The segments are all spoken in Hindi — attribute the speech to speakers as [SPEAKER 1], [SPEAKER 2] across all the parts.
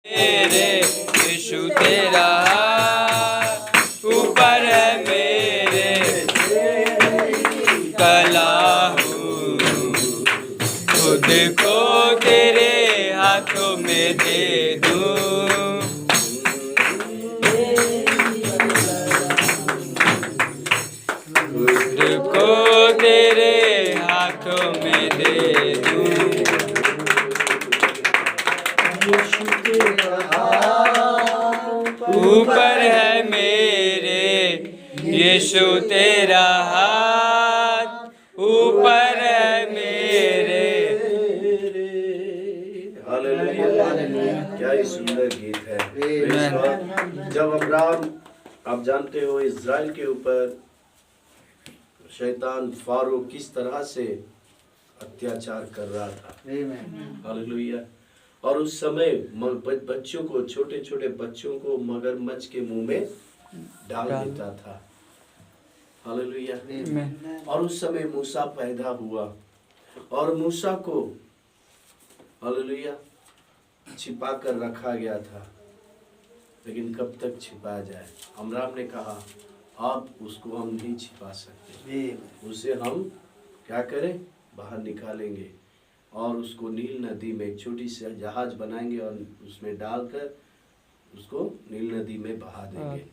[SPEAKER 1] मेरे यीशु तेरा हाथ ऊपर है मेरे, कला हूँ खुद को तेरे हाथों में दे दूँ। खुद को तेरे हाथों में दे दूँ। ऊपर है मेरे यीशु तेरा हाथ, ऊपर है मेरे।
[SPEAKER 2] हालेलुया, क्या ही सुंदर गीत है। जब अब्राहम, आप जानते हो इज़राइल के ऊपर शैतान फारो किस तरह से अत्याचार कर रहा था। हालेलुया। और उस समय बच्चों को, छोटे छोटे बच्चों को मगरमच्छ के मुंह में डाल देता था। हालेलुया। और उस समय मूसा पैदा हुआ और मूसा को हालेलुया छिपा कर रखा गया था, लेकिन कब तक छिपा जाए। अब्राहम ने कहा अब उसको हम नहीं छिपा सकते, उसे हम क्या करें, बाहर निकालेंगे और उसको नील नदी में एक छोटी सी जहाज बनाएंगे और उसमें डालकर उसको नील नदी में बहा देंगे।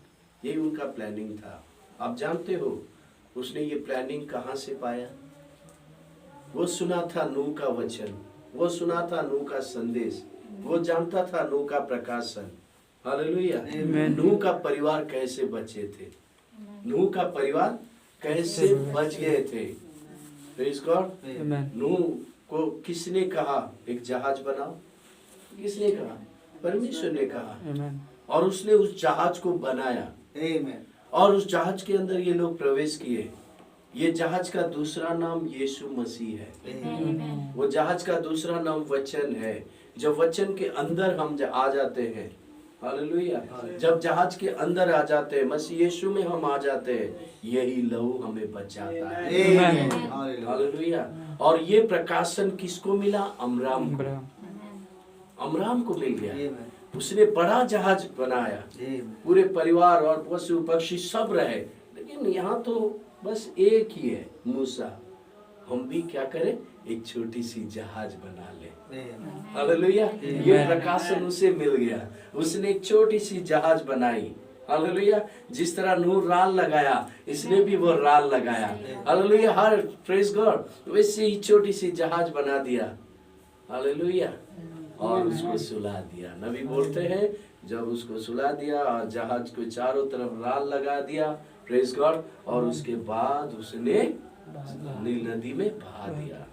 [SPEAKER 2] यही उनका प्लानिंग था। आप जानते हो उसने ये प्लानिंग कहाँ से पाया? वो सुना था नूह का वचन, वो सुना था नूह का संदेश, वो जानता था नूह का प्रकाशन। हालेलुया। नूह का परिवार कैसे बचे थे, नूह का परिवार कैसे बच गए थे। Praise God. नूह को किसने कहा एक जहाज बनाओ? किसने कहा? परमेश्वर ने कहा। और उसने उस जहाज को बनाया और उस जहाज के अंदर ये लोग प्रवेश किए। ये जहाज का दूसरा नाम यीशु मसीह है। वो जहाज का दूसरा नाम वचन है। जब वचन के अंदर हम आ जाते हैं, हालेलुया, जब जहाज के अंदर आ जाते हैं, मसीह यीशु में हम आ जाते हैं, यही लहू हमें बचाता है। हालेलुया। और ये प्रकाशन किसको मिला? अमराम को मिल गया। उसने बड़ा जहाज बनाया, पूरे परिवार और पशु पक्षी सब रहे। लेकिन यहाँ तो बस एक ही है, मूसा। हम भी क्या करें, एक छोटी सी जहाज बना ले। हालेलुया। ये प्रकाशन उसे मिल गया, उसने एक छोटी सी जहाज बनाई। हालेलुया। जिस तरह नूह राल लगाया, इसने भी वो राल लगाया। हालेलुया। हर प्रेज़ गॉड, वैसे ही छोटी सी जहाज बना दिया। हालेलुया। और उसको सुला दिया। नबी बोलते हैं जब उसको सुला दिया और जहाज को चारों तरफ राल लगा दिया, प्रेज़ गॉड, और उसके बाद उसने नील नदी में बहा दिया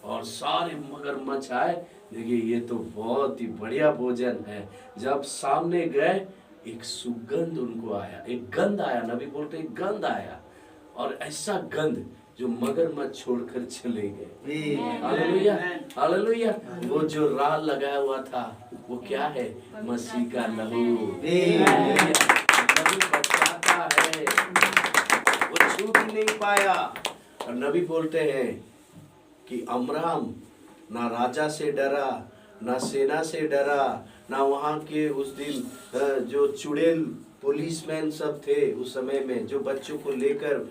[SPEAKER 2] और सारे मगरमच्छ आए। देखिए ये तो बहुत ही बढ़िया भोजन है। जब सामने गए, एक सुगंध उनको आया, एक गंध आया। नबी बोलते एक गंध आया, और ऐसा गंध जो मगरमच्छ छोड़कर चले गए। Hallelujah, hallelujah. वो जो राल लगाया हुआ था वो क्या है? मसीह का लहू। लहू बचाता है, वो छूट नहीं पाया। और नबी बोलते हैं कि अमराम ना राजा से डरा, ना सेना से डरा, ना वहाँ के उस दिन जो चुड़ैल पुलिसमैन सब थे उस समय में, जो बच्चों को लेकर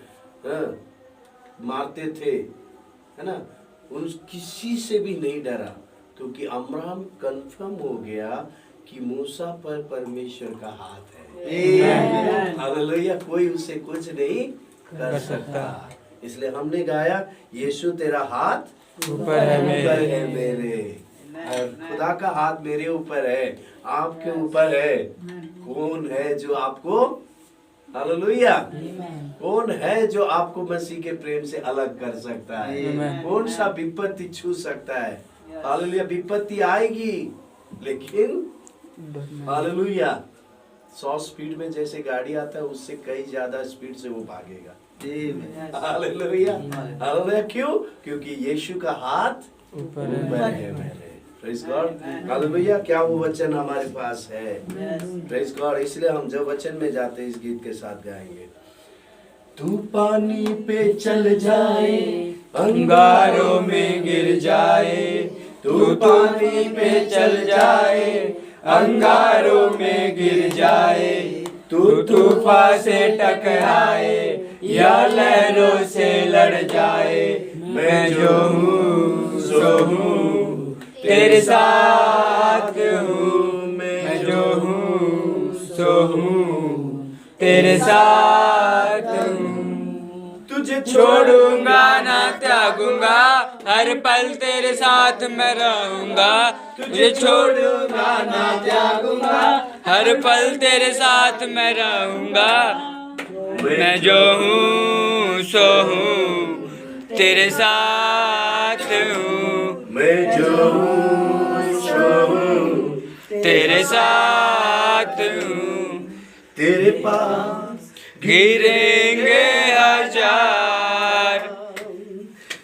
[SPEAKER 2] मारते थे, है ना, उन किसी से भी नहीं डरा, क्योंकि अमराम कंफर्म हो गया कि मूसा पर परमेश्वर का हाथ है। हालेलुया। कोई उसे कुछ नहीं कर सकता। इसलिए हमने गाया, यीशु तेरा हाथ
[SPEAKER 1] ऊपर है
[SPEAKER 2] मेरे। खुदा का हाथ मेरे ऊपर है, आपके ऊपर है। कौन है जो आपको, हालेलुया, कौन है जो आपको मसीह के प्रेम से अलग कर सकता है? कौन सा विपत्ति छू सकता है? हालेलुया। विपत्ति आएगी, लेकिन हालेलुया 100 स्पीड में जैसे गाड़ी आता है, उससे कई ज्यादा स्पीड से वो भागेगा। Hallelujah, hallelujah. क्यों? क्योंकि यीशु का हाथ ऊपर है मेरे। Praise God, hallelujah. क्या वो वचन हमारे पास है? Praise God. इसलिए हम जब वचन में जाते हैं, इस गीत के साथ गाएंगे। तू पानी पे चल जाए, अंगारों में गिर जाए, तू पानी पे चल जाए,
[SPEAKER 1] अंगारों में गिर जाए, तू तूफान से टकराए या लहरों से लड़ जाए, मैं जो हूँ सो हूँ तेरे साथ हूँ, मैं जो हूँ सो हूँ तेरे साथ हूँ। तुझे छोड़ूंगा ना त्यागूंगा, हर पल तेरे साथ मैं रहूंगा। तुझे छोड़ूंगा ना त्यागूंगा, हर पल तेरे साथ मैं रहूंगा। मैं जो हूँ सो हूँ तेरे साथ हूँ,
[SPEAKER 2] मैं जो हूँ सो हूँ
[SPEAKER 1] तेरे साथ हूँ।
[SPEAKER 2] तेरे पास
[SPEAKER 1] गिरेंगे हजार,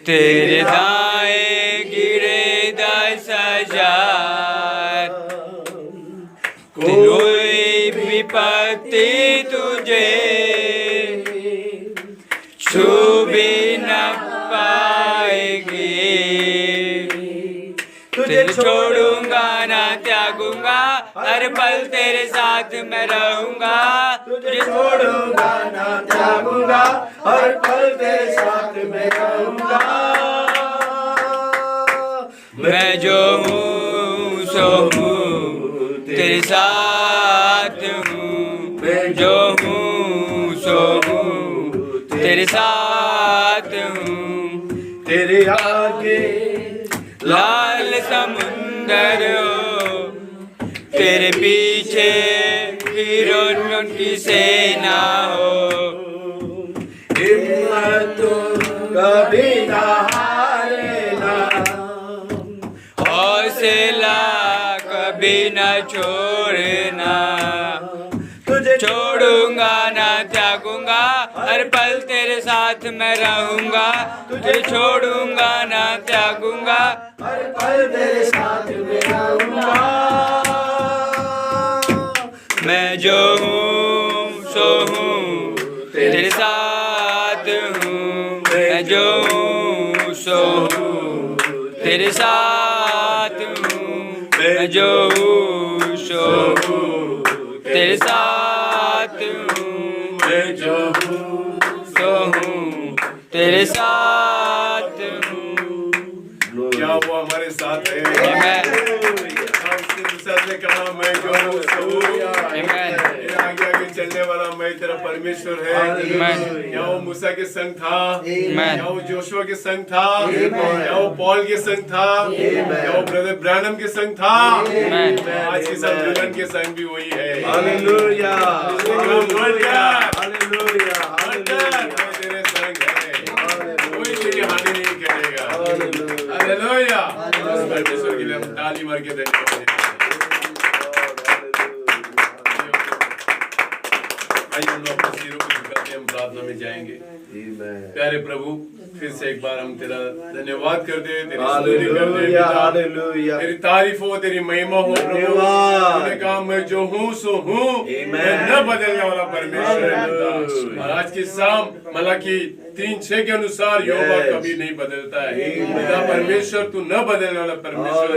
[SPEAKER 1] तेरे दाएं गिरे 10,000, कोई विपत्ति तुझे छू भी न पाएगी। तुझे छोड़ूंगा ना त्यागूंगा, हर पल तेरे साथ मैं रहूंगा।
[SPEAKER 2] तुझे छोड़ूंगा ना त्यागूंगा, हर पल तेरे साथ मैं रहूंगा।
[SPEAKER 1] मैं जो हूँ सो हूँ तेरे साथ हूँ, मैं जो हूँ सो हूँ तेरे साथ हूँ।
[SPEAKER 2] तेरे आगे
[SPEAKER 1] लाल समुंदर हो, तेरे पीछे हीरों की सेना हो,
[SPEAKER 2] हिम्मत कभी ना हारेना,
[SPEAKER 1] हौसला कभी न छोड़ना। तुझे छोड़ूंगा ना त्यागूंगा, हर पल तेरे साथ मैं रहूंगा। तुझे छोड़ूंगा ना त्यागूंगा,
[SPEAKER 2] हर पल तेरे साथ मैं रहूंगा।
[SPEAKER 1] मैं जो हूँ सो हूँ तेरे साथ हूँ, मैं जो हूँ सो हूँ तेरे साथ हूँ, मैं जो हूँ सो हूँ तेरे साथ हूँ,
[SPEAKER 2] मैं जो हूँ
[SPEAKER 1] सो हूँ तेरे साथ हूँ।
[SPEAKER 3] क्या वो हमारे साथ है?
[SPEAKER 1] Amen.
[SPEAKER 3] हम उसके साथ ने कहा मैं जो हूँ सो हूँ।
[SPEAKER 1] Amen.
[SPEAKER 3] मेरे आगे आगे चलने वाला मैं तेरा परमेश्वर है।
[SPEAKER 1] Amen.
[SPEAKER 3] क्या वो मूसा के संग था?
[SPEAKER 1] Amen.
[SPEAKER 3] क्या वो जोशुआ के संग था? क्या वो पॉल के संग था? क्या वो ब्रदर ब्रैनम के संग था?
[SPEAKER 1] Amen.
[SPEAKER 3] आज के सम्मेलन के संग भी वही है।
[SPEAKER 2] हालेलुया
[SPEAKER 3] हालेलुया
[SPEAKER 2] हालेलुया
[SPEAKER 3] मैं तेरे संग है, कोई तेरी हानि नहीं करेगा। हालेलुया। उस परमेश्वर के लिए हम ताली मार के धन्यवाद देते हैं। आइए हम लोग अपने सिरों को झुकाते हैं, हम प्रार्थना में जाएंगे। प्यारे प्रभु, फिर से एक बार हम तेरा धन्यवाद करते हैं, तेरी स्तुति करते हैं पिता।
[SPEAKER 2] हालेलुया
[SPEAKER 3] तेरी तारीफ हो, तेरी महिमा हो प्रभु।
[SPEAKER 2] धन्यवाद।
[SPEAKER 3] तूने कहा मैं जो हूँ सो हूँ, मैं न बदलने वाला परमेश्वर है पिता। और आज की शाम मलाकी 3:6 के अनुसार यहोवा कभी नहीं बदलता है पिता। परमेश्वर तू न बदलने वाला परमेश्वर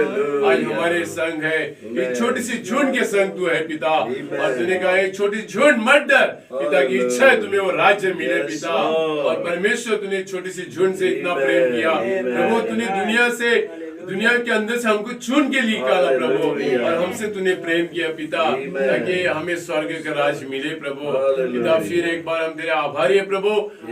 [SPEAKER 3] आज हमारे संग है। एक छोटी सी झुंड के संग तू है पिता। और तूने कहा एक छोटी झुंड मत डर, पिता की इच्छा है तुम्हें वो राज्य मिले पिता। और परमेश्वर तूने छोटी सी झुंड से इतना प्रेम किया प्रभु। तूने दुनिया के अंदर से हमको चुन के निकाला प्रभु, और हमसे तूने प्रेम किया पिता, ताकि हमें स्वर्ग का राज मिले प्रभु। पिता फिर एक बार हम तेरे आभारी है प्रभु,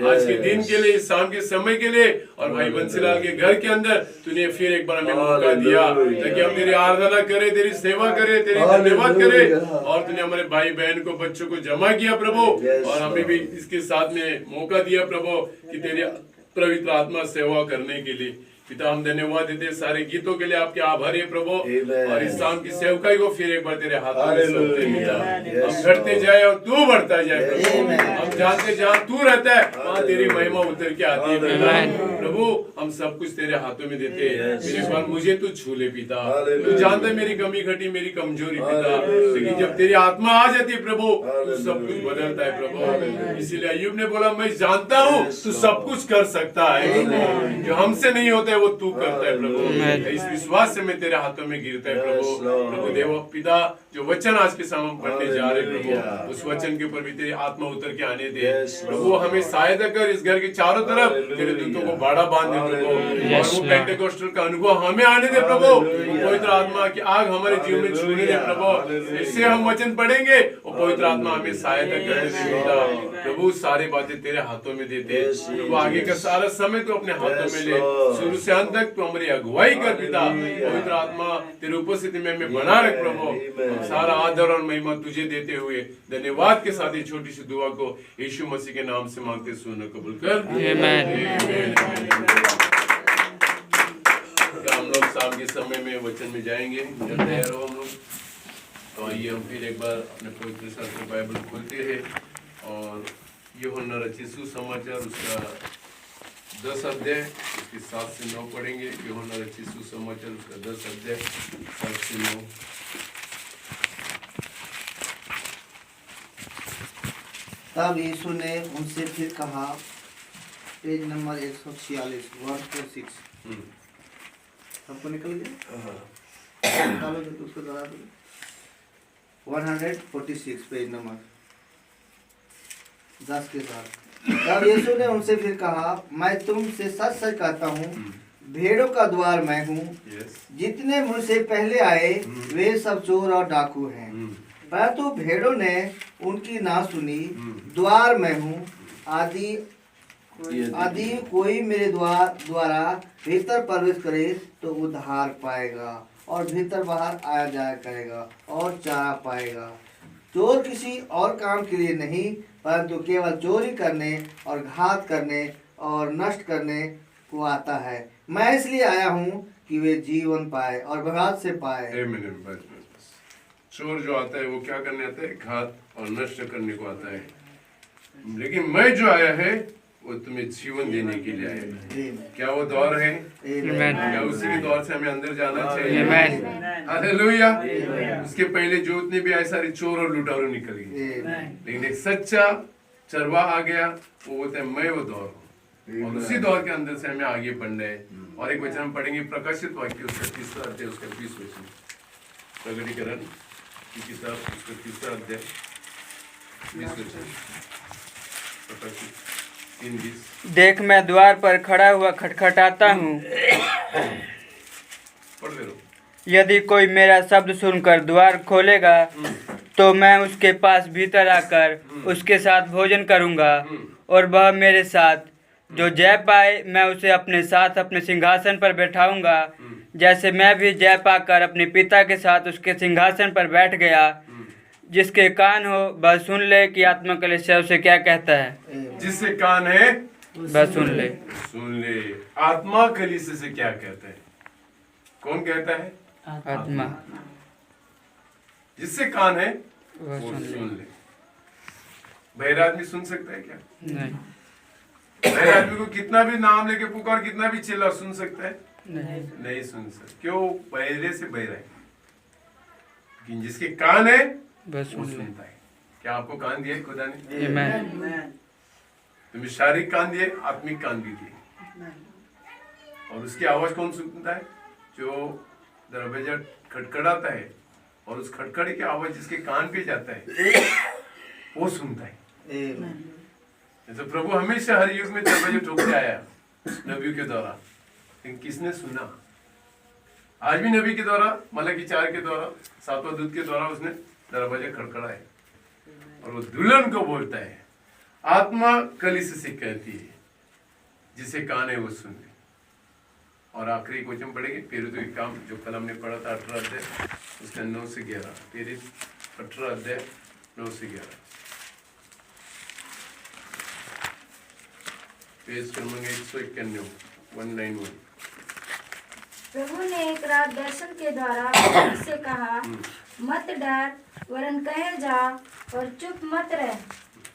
[SPEAKER 3] आज के दिन के लिए, शाम के समय के लिए, और भाई बंसीलाल के घर के अंदर तूने फिर एक बार हमें मौका दिया ताकि हम तेरी आराधना करें, तेरी सेवा करें, तेरी धन्यवाद करें। और तूने हमारे भाई बहन को, बच्चों को जमा किया प्रभु, और हमें भी इसके साथ में मौका दिया प्रभु कि तेरी पवित्र आत्मा सेवा करने के लिए। पिता हम धन्यवाद देते हैं सारे गीतों के लिए, आपके आभारी है प्रभु। और इस शाम की सेवकाई को फिर एक बार तेरे हाथों में सौंपते हैं पिता। हम घटते जाए और तू बढ़ता जाए प्रभु। हम जानते जहाँ तू रहता है वहाँ तेरी महिमा उतर के आती है पिता। प्रभु हम सब कुछ तेरे हाथों में देते हैं। मेरे बार मुझे तू छू ले पिता। तू जानता है मेरी कमी घटी, मेरी कमजोरी पिता, लेकिन जब तेरी आत्मा आ जाती है प्रभु तू सब कुछ बदलता है प्रभु। इसीलिए अय्यूब ने बोला मैं जानता हूँ तू सब कुछ कर सकता है, जो हमसे नहीं होता है वो तू करता है प्रभु। इस विश्वास से मैं तेरे हाथों में गिरता है प्रभु। प्रभु देव पिता जो वचन आज के समय हम पढ़ने जा रहे हैं
[SPEAKER 2] हालेलुया।
[SPEAKER 3] प्रभु, उस वचन के ऊपर भी तेरी आत्मा उतर के आने दे
[SPEAKER 2] Yes,
[SPEAKER 3] प्रभु।
[SPEAKER 2] Lord.
[SPEAKER 3] हमें सहायता कर, इस घर के चारों तरफ तेरे दूतों को बाड़ा बांध दे प्रभु,
[SPEAKER 2] हालेलुया।
[SPEAKER 3] और वो पेंटेकोस्टल का अनुभव हमें आने दे प्रभु।
[SPEAKER 2] हालेलुया।
[SPEAKER 3] पवित्र आत्मा की आग हमारे जीवन में छूने दे प्रभु।
[SPEAKER 2] हालेलुया।
[SPEAKER 3] इससे हम वचन पढ़ेंगे और पवित्र आत्मा हमें सहायता करने
[SPEAKER 2] Yes,
[SPEAKER 3] दे
[SPEAKER 2] Lord.
[SPEAKER 3] प्रभु। सारी बातें तेरे हाथों में देते
[SPEAKER 2] Yes,
[SPEAKER 3] प्रभु। आगे का
[SPEAKER 2] Jesus.
[SPEAKER 3] सारा समय तो अपने हाथों
[SPEAKER 2] Yes,
[SPEAKER 3] में ले,
[SPEAKER 2] Lord.
[SPEAKER 3] शुरू से अंत तक तो हमारी अगुवाई कर पिता।
[SPEAKER 2] हालेलुया।
[SPEAKER 3] पवित्र आत्मा तेरे उपस्थिति में हमें बना रख प्रभु।
[SPEAKER 2] Amen.
[SPEAKER 3] हम सारा आदर और महिमा तुझे देते हुए धन्यवाद के साथ ये छोटी सी दुआ को यीशु मसीह के नाम से मांगते सुनो कबूल कर।
[SPEAKER 1] Amen.
[SPEAKER 3] Amen. क्या हम लोग शाम के समय में वचन में जाएंगे? जब तैयार हो हम लोग, तो आइए हम फिर एक बार अपने पवित्र शास्त्र बाइबल खोलते हैं और यूहन्ना रचित सुसमाचार उसका 10 अध्याय उसके 7 से 9 पढ़ेंगे। यूहन्ना रचित सुसमाचार उसका 10 अध्याय 7 से 9।
[SPEAKER 4] तब यीशु ने उनसे फिर कहा, पेज नंबर 146 146 सबको निकल गया? निकालोगे तो उसको दोहरा दो। 146 पेज नंबर 10 के साथ। तब यीशु ने उनसे फिर कहा, मैं तुमसे सच सच कहता हूँ, भेड़ों का द्वार मैं हूँ।
[SPEAKER 3] यस।
[SPEAKER 4] जितने मुझसे पहले आए वे सब चोर और डाकू हैं, परंतु भेड़ों ने उनकी ना सुनी। द्वार मैं हूँ। आदि कोई मेरे द्वारा भीतर प्रवेश करे तो उद्धार पाएगा और भीतर बाहर आया जाया करेगा और चारा पाएगा। चोर किसी और काम के लिए नहीं, परंतु केवल चोरी करने और घात करने और नष्ट करने को आता है। मैं इसलिए आया हूँ कि वे जीवन पाए और बगात से पाए।
[SPEAKER 3] बस। चोर जो आता है वो क्या करने आता है? घात और नष्ट करने को आता है। लेकिन मैं जो आया है वो तुम्हें जीवन देने के लिए आया है। क्या वो द्वार है? क्या उसी के द्वार से हमें अंदर जाना चाहिए? हालेलुया। उसके पहले जो उतने भी आए सारे चोर और लुटारू निकल गए, लेकिन एक सच्चा चरवाहा आ गया, वो बोलते हैं मैं वो द्वार हूँ, और उसी द्वार के अंदर से हमें आगे बढ़ना है। और एक वचन हम पढ़ेंगे प्रकाशित वाक्य उसका 3 अध्याय उसका 20 वचन, प्रकटीकरण की किताब उसका 3 अध्याय 20 वचन, प्रकाशित 3:20।
[SPEAKER 1] देख मैं द्वार पर खड़ा हुआ खटखटाता हूँ।
[SPEAKER 3] पढ़ ले रो।
[SPEAKER 1] यदि कोई मेरा शब्द सुनकर द्वार खोलेगा तो मैं उसके पास भीतर आकर उसके साथ भोजन करूँगा और वह मेरे साथ। जो जय पाए मैं उसे अपने साथ अपने सिंहासन पर बैठाऊंगा, जैसे मैं भी जय पाकर अपने पिता के साथ उसके सिंहासन पर बैठ गया। जिसके कान हो वह सुन ले कि आत्मा कलीसिया उसे क्या कहता है।
[SPEAKER 3] जिससे कान है
[SPEAKER 1] वह सुन ले।
[SPEAKER 3] सुन ले। आत्मा कलीसिया से क्या कहता है? कौन कहता है?
[SPEAKER 1] आत्मा।
[SPEAKER 3] जिससे कान है
[SPEAKER 1] वह
[SPEAKER 3] वो
[SPEAKER 1] सुन ले।
[SPEAKER 3] सुन ले। बहरा आदमी सुन सकता है क्या?
[SPEAKER 1] नहीं,
[SPEAKER 3] बहरा आदमी को कितना भी नाम लेके पुकार, कितना भी चिल्ला, सुन सकता है?
[SPEAKER 1] नहीं।
[SPEAKER 3] नहीं सुन सकता। क्यों? बहरे से बहरा है। लेकिन जिसके कान है
[SPEAKER 1] वह
[SPEAKER 3] वो
[SPEAKER 1] सुन ले।
[SPEAKER 3] सुनता है। क्या आपको कान दिए खुदा ने?
[SPEAKER 1] आमीन।
[SPEAKER 3] तुम्हें शारीरिक कान दिए, आत्मिक कान भी दिए। और उसकी आवाज कौन सुनता है? जो दरवाजा खटखटाता है और उस खटखड़े की आवाज जिसके कान पे जाता है वो सुनता है। तो प्रभु हमेशा हर युग में दरवाजे ठोकते आया नबियों के द्वारा, लेकिन किसने सुना? आज भी नबी के द्वारा, मलाकी 4 के द्वारा, 7वां दूत के द्वारा उसने दरवाजे खड़खड़ाए और वो दुल्हन को बोलता है। आत्मा कलीसिया से कहती है जिसे कान है वो सुन ले। और आखिरी क्वेश्चन पढ़ेंगे प्रेरितों के काम, जो कल हमने पढ़ा था 18 अध्याय उसका 9 से 11। प्रेरित 18 अध्याय 9 से 11, पेज क्रमांक 191 191।
[SPEAKER 5] प्रभु ने एक रात दर्शन के द्वारा उससे कहा, मत डर, वरन कहे जा और चुप मत रह,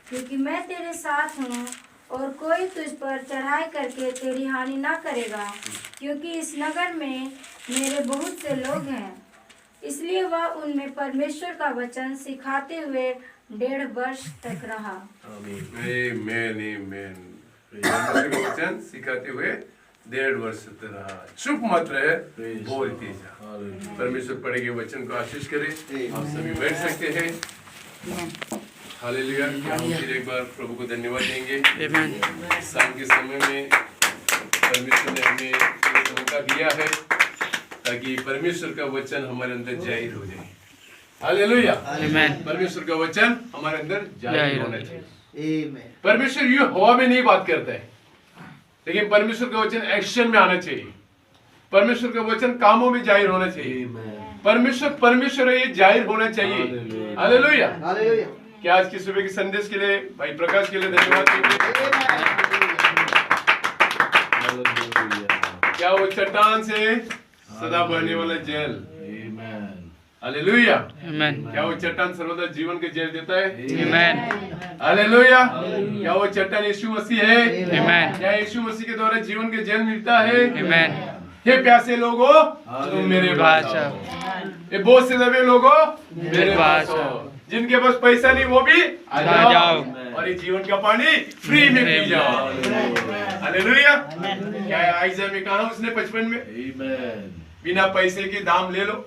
[SPEAKER 5] क्योंकि मैं तेरे साथ हूँ और कोई तुझ पर चढ़ाई करके तेरी हानि ना करेगा, क्योंकि इस नगर में मेरे बहुत से लोग हैं। इसलिए वह उनमें परमेश्वर का वचन सिखाते हुए 1.5 वर्ष तक रहा।
[SPEAKER 3] आमीन। आमीन। परमेश्वर का वचन सिखाते हुए 1.5 वर्ष से रहा, चुप मत रहे, बोलते जा। परमेश्वर पढ़े गए वचन को आशीष करे। आप सभी बैठ सकते हैं। हालेलुया। हम फिर एक बार प्रभु को धन्यवाद देंगे। शाम के समय में परमेश्वर ने हमें एक मौका दिया है ताकि परमेश्वर का वचन हमारे अंदर जाहिर हो जाए। हालेलुया। परमेश्वर का वचन हमारे अंदर जाहिर होना चाहिए। परमेश्वर ये हवा में नहीं बात करता है, लेकिन परमेश्वर का वचन एक्शन में आना चाहिए। परमेश्वर का वचन कामों में जाहिर होना चाहिए। परमेश्वर है, ये जाहिर होना चाहिए। हालेलुया। क्या आज की सुबह के संदेश के लिए भाई प्रकाश के लिए धन्यवाद देंगे। क्या वो चट्टान से सदा बहने वाला जल। हालेलुया। क्या वो चट्टान सर्वदा जीवन के जल देता है? हालेलुया। क्या वो चट्टान यीशु मसीह है? क्या यीशु मसीह के द्वारा जीवन के जल मिलता है? हे प्यासे लोगों, तुम मेरे पास आओ। ये बोझ से दबे लोगों, मेरे पास आओ। जिनके पास पैसा नहीं वो भी आ जाओ और ये जीवन का पानी फ्री में पी जाओ। हालेलुया। क्या आइज़ा में कहा उसने 55 में, बिना पैसे के दाम ले लो।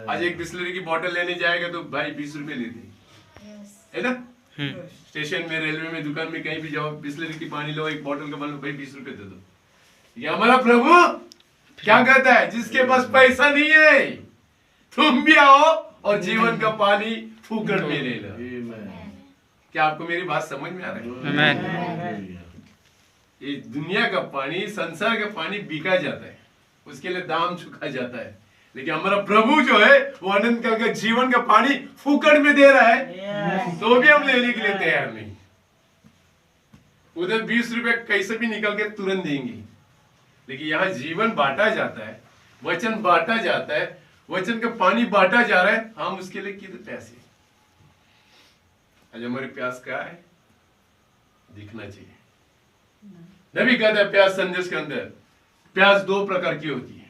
[SPEAKER 3] आज एक बिस्लरी की बोतल लेने जाएगा तो भाई 20 रुपए लेते है ना। स्टेशन में, रेलवे में, दुकान में कहीं भी जाओ, बिस्लरी की पानी लो, एक बोतल का मान लो, भाई 20 रुपए दे दो। ये हमारा प्रभु क्या कहता है? जिसके पास पैसा नहीं है तुम भी आओ और जीवन का पानी फूकट में ले लो। क्या आपको मेरी बात समझ में आ रही है? ये दुनिया का पानी, संसार का पानी बिका जाता है, उसके लिए दाम चुका जाता है, लेकिन हमारा प्रभु जो है वो अनंत काल का जीवन का पानी फूकट में दे रहा है, तो भी हम लेने के लिए तैयार नहीं। उधर 20 रुपए कैसे भी निकल के तुरंत देंगे, लेकिन यहाँ जीवन बांटा जाता है, वचन बांटा जाता है, वचन का पानी बांटा जा रहा है। हम उसके लिए कितने प्यासे? आज हमारी प्यास क्या है? दिखना चाहिए। नबी कहता है प्यास संदेश के अंदर प्यास 2 प्रकार की होती है,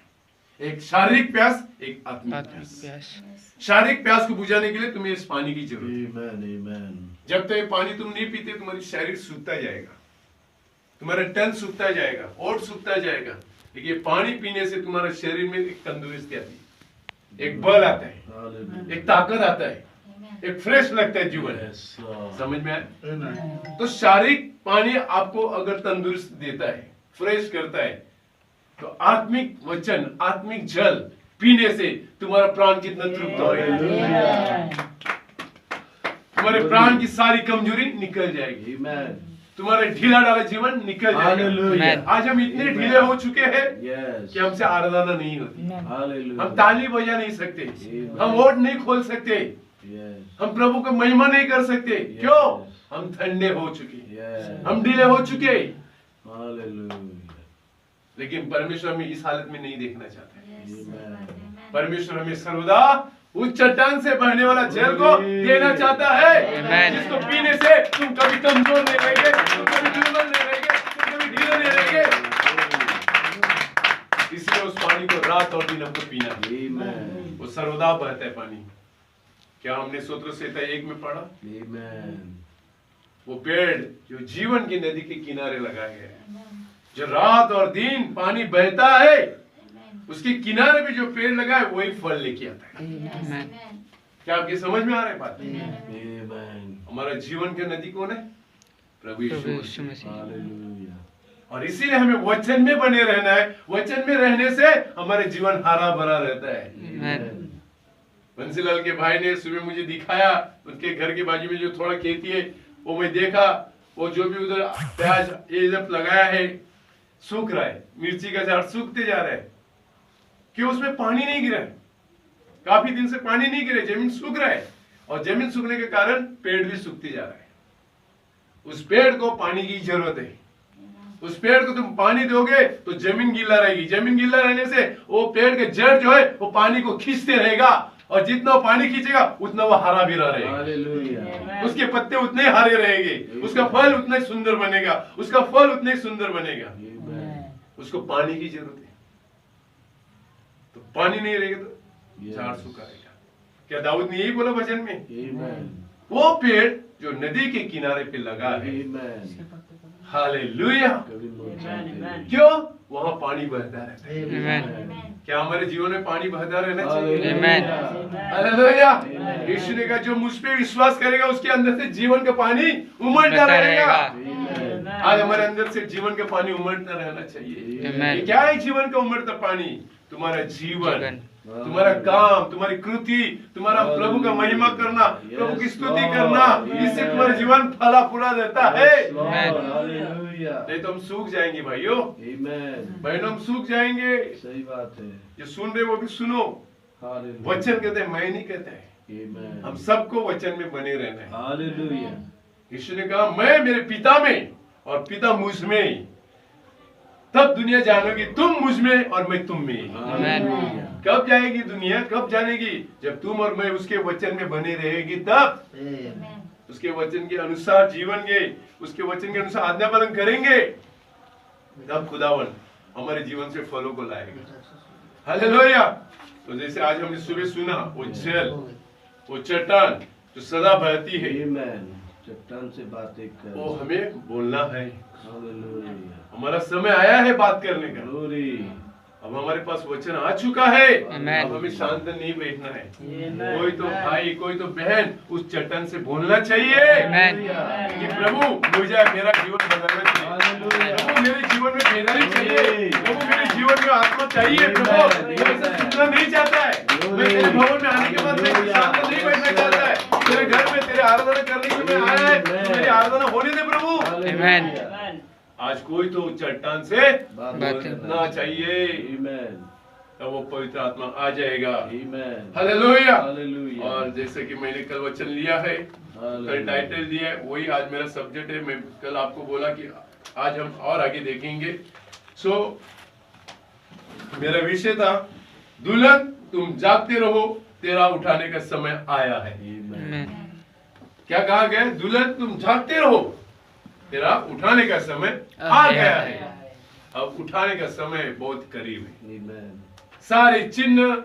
[SPEAKER 3] एक शारीरिक प्यास, एक आत्मिक प्यास। शारीरिक प्यास को बुझाने के लिए तुम्हें इस पानी की जरूरत है। जब तक ये पानी तुम नहीं पीते तुम्हारी शरीर सूखता जाएगा, तुम्हारा तन सूखता जाएगा, ओठ सूखता जाएगा, लेकिन ये पानी पीने से तुम्हारे शरीर में एक तंदुरुस्ती आती है, एक बल आता है, एक ताकत आता है, एक फ्रेश लगता है जीवन। समझ में आया? तो शारीरिक पानी आपको अगर तंदुरुस्त देता है, फ्रेश करता है, तो आत्मिक वचन, आत्मिक जल पीने से तुम्हारा प्राण कितना तृप्त होगा। तुम्हारे प्राण की सारी कमजोरी निकल जाएगी, तुम्हारे ढीला डाला जीवन निकल जाएगा। आज हम इतने ढीले हो चुके हैं कि हमसे आराधना नहीं होती, हम ताली बजा नहीं सकते, हम वोट नहीं खोल सकते, हम प्रभु का महिमा नहीं कर सकते। क्यों? हम ठंडे हो चुके, हम ढीले हो चुके। लेकिन परमेश्वर हमें इस हालत में नहीं देखना चाहता। परमेश्वर हमें सर्वदा उस चट्टान से बहने वाला जल को देना चाहता है, जिसको पीने से तुम कभी कमजोर नहीं रहेंगे, तुम कभी दुर्बल नहीं रहेंगे, तुम कभी ढीले नहीं रहेंगे। इसलिए उस पानी को रात और दिन हमको पीना है। वो सर्वदा बहता है पानी। क्या हमने स्तोत्र संहिता 1 में पढ़ा? वो पेड़ जो जीवन की नदी के किनारे लगा है, जो रात और दिन पानी बहता है, उसके किनारे पे जो पेड़ लगा है वही फल लेके आता है। क्या आपकी समझ में आ रहा है बात? हमारा जीवन की नदी कौन है? प्रभु यीशु मसीह। और इसीलिए हमें वचन में बने रहना है। वचन में रहने से हमारे जीवन हरा भरा रहता है। बंसीलाल के भाई ने सुबह मुझे दिखाया, उनके घर के बाजू में जो थोड़ा खेती है वो मैं देखा, वो जो भी उधर प्याज ये जब लगाया है सूख रहा है, मिर्ची का झाड़ सूखते जा रहा है। क्यों? उसमें पानी नहीं गिरा है, काफी दिन से पानी नहीं गिरे, जमीन सूख रहा है, और जमीन सूखने के कारण पेड़ भी सूखते जा रहा है। उस पेड़ को पानी की जरूरत है। उस पेड़ को तुम पानी दोगे तो जमीन गीला रहेगी, जमीन गीला रहने से वो पेड़ के जड़ जो है वो पानी को खींचते रहेगा, और जितना वो पानी खींचेगा उतना वो हरा भरा रहेगा। उसके पत्ते उतने हरे रहेंगे, उसका फल उतना ही सुंदर बनेगा, उसका फल उतना ही सुंदर बनेगा। उसको पानी की जरूरत है। तो पानी नहीं रहेगा तो झाड़ सूखा रहेगा। क्या दाऊद ने यही बोला भजन में? वो पेड़ जो नदी के किनारे पे लगा है, हालेलुया।
[SPEAKER 2] कभी मर जाते नहीं।
[SPEAKER 3] क्यों? वहाँ पानी बहता रहता है।
[SPEAKER 1] Amen.
[SPEAKER 3] क्या हमारे जीवन में पानी बहता रहना चाहिए?
[SPEAKER 1] Amen.
[SPEAKER 3] हालेलुया। यीशु ने कहा जो मुझ पे विश्वास करेगा उसके अंदर से जीवन का पानी उमड़ता
[SPEAKER 1] बहता
[SPEAKER 3] रहेगा।
[SPEAKER 1] रहेगा।
[SPEAKER 3] आज हमारे अंदर से जीवन का पानी उमड़ता रहना चाहिए।
[SPEAKER 1] Amen.
[SPEAKER 3] ये क्या है जीवन का उमड़ता पानी? तुम्हारा जीवन,
[SPEAKER 1] जीवन।
[SPEAKER 3] तुम्हारा काम, तुम्हारी कृति, तुम्हारा प्रभु का महिमा करना, प्रभु की स्तुति करना, इससे तुम्हारा जीवन फला फूला रहता है।
[SPEAKER 2] हालेलुया।
[SPEAKER 3] नहीं तो हम सूख जाएंगे भाइयों,
[SPEAKER 2] आमीन।
[SPEAKER 3] बहनों, हम सूख जाएंगे।
[SPEAKER 2] सही बात है।
[SPEAKER 3] जो सुन रहे वो भी सुनो।
[SPEAKER 2] हालेलुया।
[SPEAKER 3] वचन कहते हैं, मैं नहीं कहता है,
[SPEAKER 2] आमीन।
[SPEAKER 3] हम सबको वचन में बने रहना है।
[SPEAKER 2] हालेलुया।
[SPEAKER 3] यीशु ने कहा मैं मेरे पिता में और पिता मुझ में, तब दुनिया जानेगी तुम मुझ में और मैं तुम में।
[SPEAKER 2] हालेलुया।
[SPEAKER 3] कब जाएगी दुनिया? कब जानेगी? जब तुम और मैं उसके वचन में बने रहेगी, तब उसके वचन के अनुसार जीवन के, उसके वचन के अनुसार आज्ञा पालन करेंगे, तब खुदावन हमारे जीवन से फलों को लाएगा। हालेलुया। तो जैसे आज हमने सुबह सुना, वो जल, वो चट्टान जो सदा बहती है,
[SPEAKER 2] आमीन। चट्टान से बातें कर।
[SPEAKER 3] वो हमें बोलना है।
[SPEAKER 2] हालेलुया।
[SPEAKER 3] हमारा समय आया है बात करने का।
[SPEAKER 2] ग्लोरी।
[SPEAKER 3] अब हमारे पास वचन आ चुका है।
[SPEAKER 1] Amen.
[SPEAKER 3] अब हमें शांत नहीं बैठना है। कोई तो भाई, कोई तो बहन उस चट्टान से बोलना चाहिए
[SPEAKER 1] Amen.
[SPEAKER 3] कि प्रभु मुझे मेरा जीवन बदलना चाहिए, प्रभु मेरे जीवन में बेदारी चाहिए, प्रभु मेरे जीवन में आत्मा चाहिए। प्रभु मैं ऐसा सुनना नहीं चाहता है। मैं तेरे भवन में आने के बाद मैं शांत नहीं बैठना चाहता है। तेरे घर में तेरे आराधना करने के लिए मैं आया है, तो मेरी आराधना होने दे प्रभु।
[SPEAKER 1] Amen.
[SPEAKER 3] आज कोई तो चट्टान से बोलना चाहिए,
[SPEAKER 2] आमीन।
[SPEAKER 3] तब वो पवित्र आत्मा आ जाएगा।
[SPEAKER 2] आमीन।
[SPEAKER 3] हालेलुया।
[SPEAKER 2] हालेलुया।
[SPEAKER 3] और जैसे कि मैंने कल वचन लिया है, कल टाइटल दिया है, वही आज मेरा सब्जेक्ट है। मैं कल आपको बोला कि आज हम और आगे देखेंगे। मेरा विषय था, दुल्हन तुम जागते रहो, तेरा उठाने का समय आया है।
[SPEAKER 1] Amen.
[SPEAKER 3] क्या कहा गया? दुल्हन तुम जागते रहो, तेरा उठाने का समय आ गया है। अब उठाने का समय बहुत करीब है।
[SPEAKER 2] आमीन।
[SPEAKER 3] सारे चिन्ह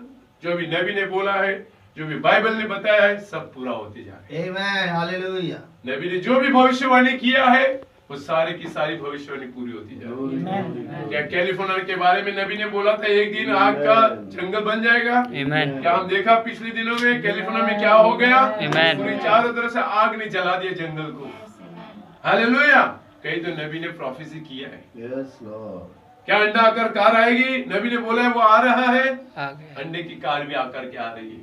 [SPEAKER 3] जो भी नबी ने बोला है, जो भी बाइबल ने बताया है, सब पूरा होते जा रहे हैं।
[SPEAKER 4] आमीन। हालेलुया।
[SPEAKER 3] नबी ने जो भी भविष्यवाणी किया है, वो सारे की सारी भविष्यवाणी पूरी होती जा रही है। क्या कैलिफोर्निया के बारे में नबी ने बोला था एक दिन आग का जंगल बन जाएगा?
[SPEAKER 1] Amen.
[SPEAKER 3] क्या हम देखा पिछले दिनों में कैलिफोर्निया में क्या हो गया?
[SPEAKER 1] Amen.
[SPEAKER 3] पूरी चारों तरफ से आग ने जला दिया जंगल को। हालेलुया। कहीं तो नबी ने प्रोफेसी किया है।
[SPEAKER 2] Yes Lord.
[SPEAKER 3] क्या अंडा आकर कार आएगी? नबी ने बोला है वो आ रहा है।
[SPEAKER 1] आ गया।
[SPEAKER 3] अंडे की कार भी आकर के आ रही है।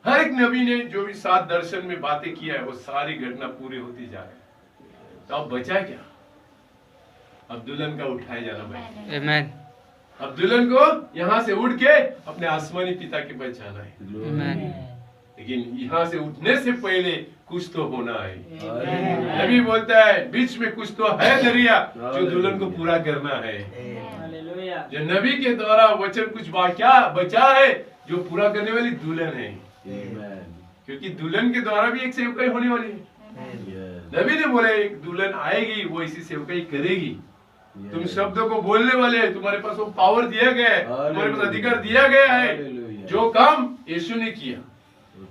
[SPEAKER 3] हर एक नबी ने जो भी 7 दर्शन में बातें किया है, वो सारी घटना पूरी होती जा रही है। तो अब बचा क्या? अब दुल्हन का उठाया जाना भाई।
[SPEAKER 1] Amen.
[SPEAKER 3] अब दुल्हन को यहाँ से उठ के अपने आसमानी पिता के पास जाना है।
[SPEAKER 1] Amen.
[SPEAKER 3] लेकिन यहाँ से उठने से पहले कुछ तो होना है। नबी बोलता है बीच में कुछ तो है दरिया जो दुल्हन को पूरा करना है। जो नबी के द्वारा वचन कुछ क्या बचा है जो पूरा करने वाली दुल्हन है।
[SPEAKER 2] आमीन।
[SPEAKER 3] क्योंकि दुल्हन के द्वारा भी एक सेवकाई होने वाली है।
[SPEAKER 2] यस।
[SPEAKER 3] नबी ने बोले एक दुल्हन आएगी, वो इसी सेवकाई करेगी। तुम शब्दों को बोलने वाले हैं, तुम्हारे पास वो पावर दिया गया है, तुम्हारे पास अधिकार दिया गया है।
[SPEAKER 2] हालेलुया।
[SPEAKER 3] जो काम यीशु ने किया,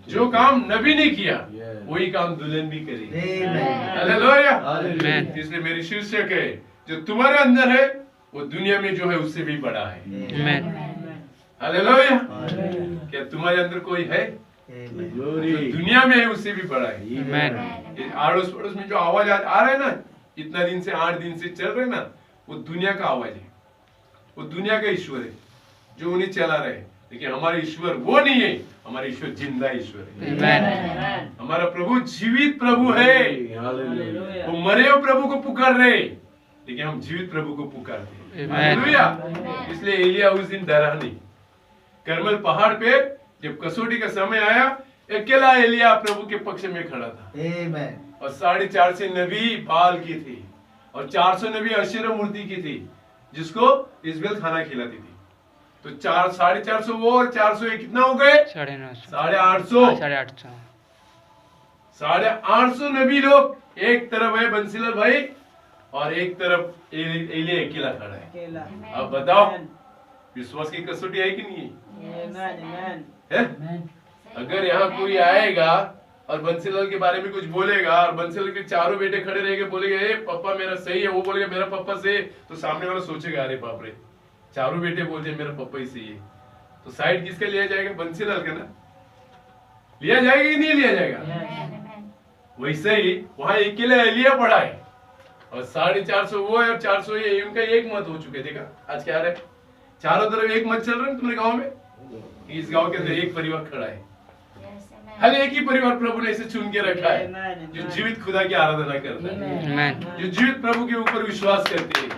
[SPEAKER 3] जो काम नबी ने किया,
[SPEAKER 2] Yes.
[SPEAKER 3] वही काम दुल्हन भी करेगी।
[SPEAKER 4] आमीन।
[SPEAKER 3] हालेलुया।
[SPEAKER 1] Amen.
[SPEAKER 3] इसलिए मेरी शीर्षक है, जो तुम्हारे अंदर है वो दुनिया में जो है उससे भी बड़ा है।
[SPEAKER 1] Amen.
[SPEAKER 3] हालेलुया। क्या तुम्हारे अंदर कोई है
[SPEAKER 4] आमीन।
[SPEAKER 3] जो
[SPEAKER 2] ग्लोरी।
[SPEAKER 3] दुनिया में है उससे भी बड़ा है?
[SPEAKER 1] Amen.
[SPEAKER 3] ये आड़ोस पड़ोस में जो आवाज आ रहा है ना, इतना दिन से 8 दिन से चल रहे ना, वो दुनिया का आवाज है, वो दुनिया का ईश्वर है जो उन्हें चला रहे हैं। लेकिन हमारे ईश्वर वो नहीं है, हमारे ईश्वर जिंदा ईश्वर है।
[SPEAKER 1] Amen.
[SPEAKER 3] हमारा प्रभु जीवित प्रभु है।
[SPEAKER 2] हालेलुया।
[SPEAKER 3] वो मरे हुए प्रभु को पुकार रहे, लेकिन हम जीवित प्रभु को पुकारते हैं।
[SPEAKER 1] Amen.
[SPEAKER 3] हालेलुया। इसलिए एलिया उस दिन डरा नहीं। करमल पहाड़ पे जब कसौटी का समय आया, अकेला एलिया प्रभु के पक्ष में खड़ा था।
[SPEAKER 4] आमीन।
[SPEAKER 3] और 450 नबी बाल की थी और 400 नबी अशेरा मूर्ति की थी, जिसको इजबेल खाना खिलाती थी। तो 450 वो और 401 कितना हो गए?
[SPEAKER 1] 950.
[SPEAKER 3] 850।
[SPEAKER 1] 850.
[SPEAKER 3] 850 नबी लोग एक तरफ है बंसीलाल भाई और एक तरफ एलिया अकेला खड़ा है। अब बताओ विश्वास की कसौटी है कि नहीं है? अगर यहाँ कोई आएगा और बंसीलाल के बारे में कुछ बोलेगा और बंसीलाल के चारों बेटे खड़े रहेंगे, बोलेंगे ए पापा मेरा सही है, वो बोलेगा मेरा पापा सही है, तो सामने वाला सोचेगा अरे बाप रे चारों बेटे बोलते हैं मेरा पापा ही सही है, तो साइड किसका लिया जाएगा? बंसीलाल का ना लिया जाएगा कि नहीं लिया जाएगा? वैसे ही वहां अकेले एलिया पड़ा है और 450 वो है और 400 ये, उनका एक मत हो चुके। देखा आज क्या रहा है, चारों तरफ एक मत चल रहा है तुम्हारे गांव में। इस गांव के अंदर एक परिवार खड़ा है, हर एक ही परिवार प्रभु ने इसे चुन के रखा है जो जीवित खुदा की आराधना करता है, जो जीवित प्रभु के ऊपर विश्वास करते हैं।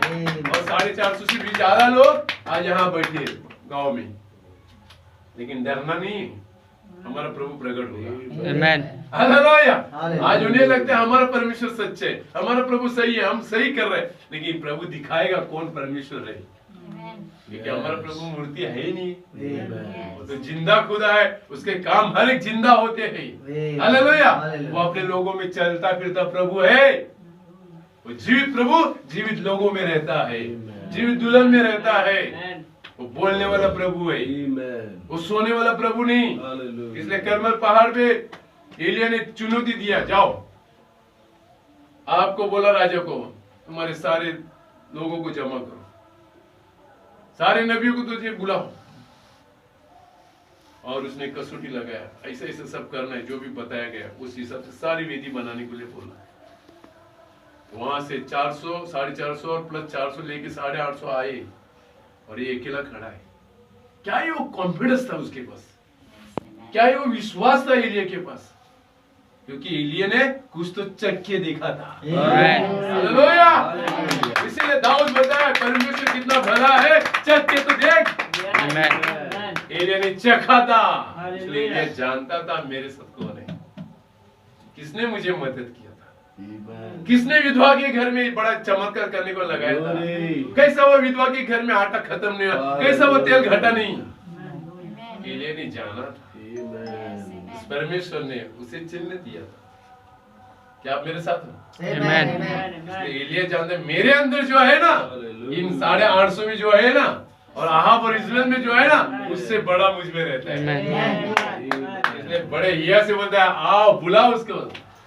[SPEAKER 3] और 450 से भी ज्यादा लोग आज यहाँ बैठे गांव में, लेकिन डरना नहीं, हमारा प्रभु प्रकट होगा। हालेलुया। आज उन्हें लगता है हमारा परमेश्वर सच्चे है, हमारा प्रभु सही है, हम सही कर रहे हैं, लेकिन प्रभु दिखाएगा कौन परमेश्वर है, क्योंकि हमारा प्रभु मूर्ति है ही नहीं, वो तो जिंदा खुदा है, उसके काम हर एक जिंदा होते हैं। हालेलुया। वो अपने लोगों में चलता फिरता प्रभु है, वो जीवित प्रभु जीवित लोगों में रहता है, जीवित दुल्हन में रहता है, वो बोलने वाला प्रभु है, वो सोने वाला प्रभु नहीं। इसलिए कर्मल पहाड़ पे एलिया ने चुनौती दिया, जाओ आपको बोला राजा को तुम्हारे सारे लोगों को जमा करो, सारे नबियों को तुझे बुलाओ, और उसने कसौटी लगाया, ऐसे ऐसे सब करना है जो भी बताया गया, उस हिसाब से सारी वेदी बनाने के लिए बोला। वहां से 400 450 और प्लस 400 लेके 850 आए और ये अकेला खड़ा है। क्या ये वो कॉन्फिडेंस था उसके पास, क्या ये वो विश्वास था एलिया के पास, क्योंकि एलिया ने कुछ तो चख के देखा था। हालेलुया। इसीलिए दाऊद बताया परमेश्वर कितना भला है, चख के तो देख। एलिया ने चखा था, इसलिए एलिया जानता था मेरे साथ कौन है, किसने मुझे मदद किया था, किसने विधवा के घर में बड़ा चमत्कार करने को लगाया था, कैसा वो विधवा के घर में आटा खत्म नहीं हुआ, कैसा वो तेल घटा नहीं, एलिया ने जाना था। परमेश्वर ने उसे चिन्ह दिया था। क्या आप मेरे साथ हो? इसलिए एलिया जानते मेरे अंदर जो है ना, इन 850 में जो है ना, और आहाब और इस्राएल में जो है ना, उससे बड़ा मुझ में रहता है। इसलिए बड़े हिया से बोलता है आओ बुलाओ उसको,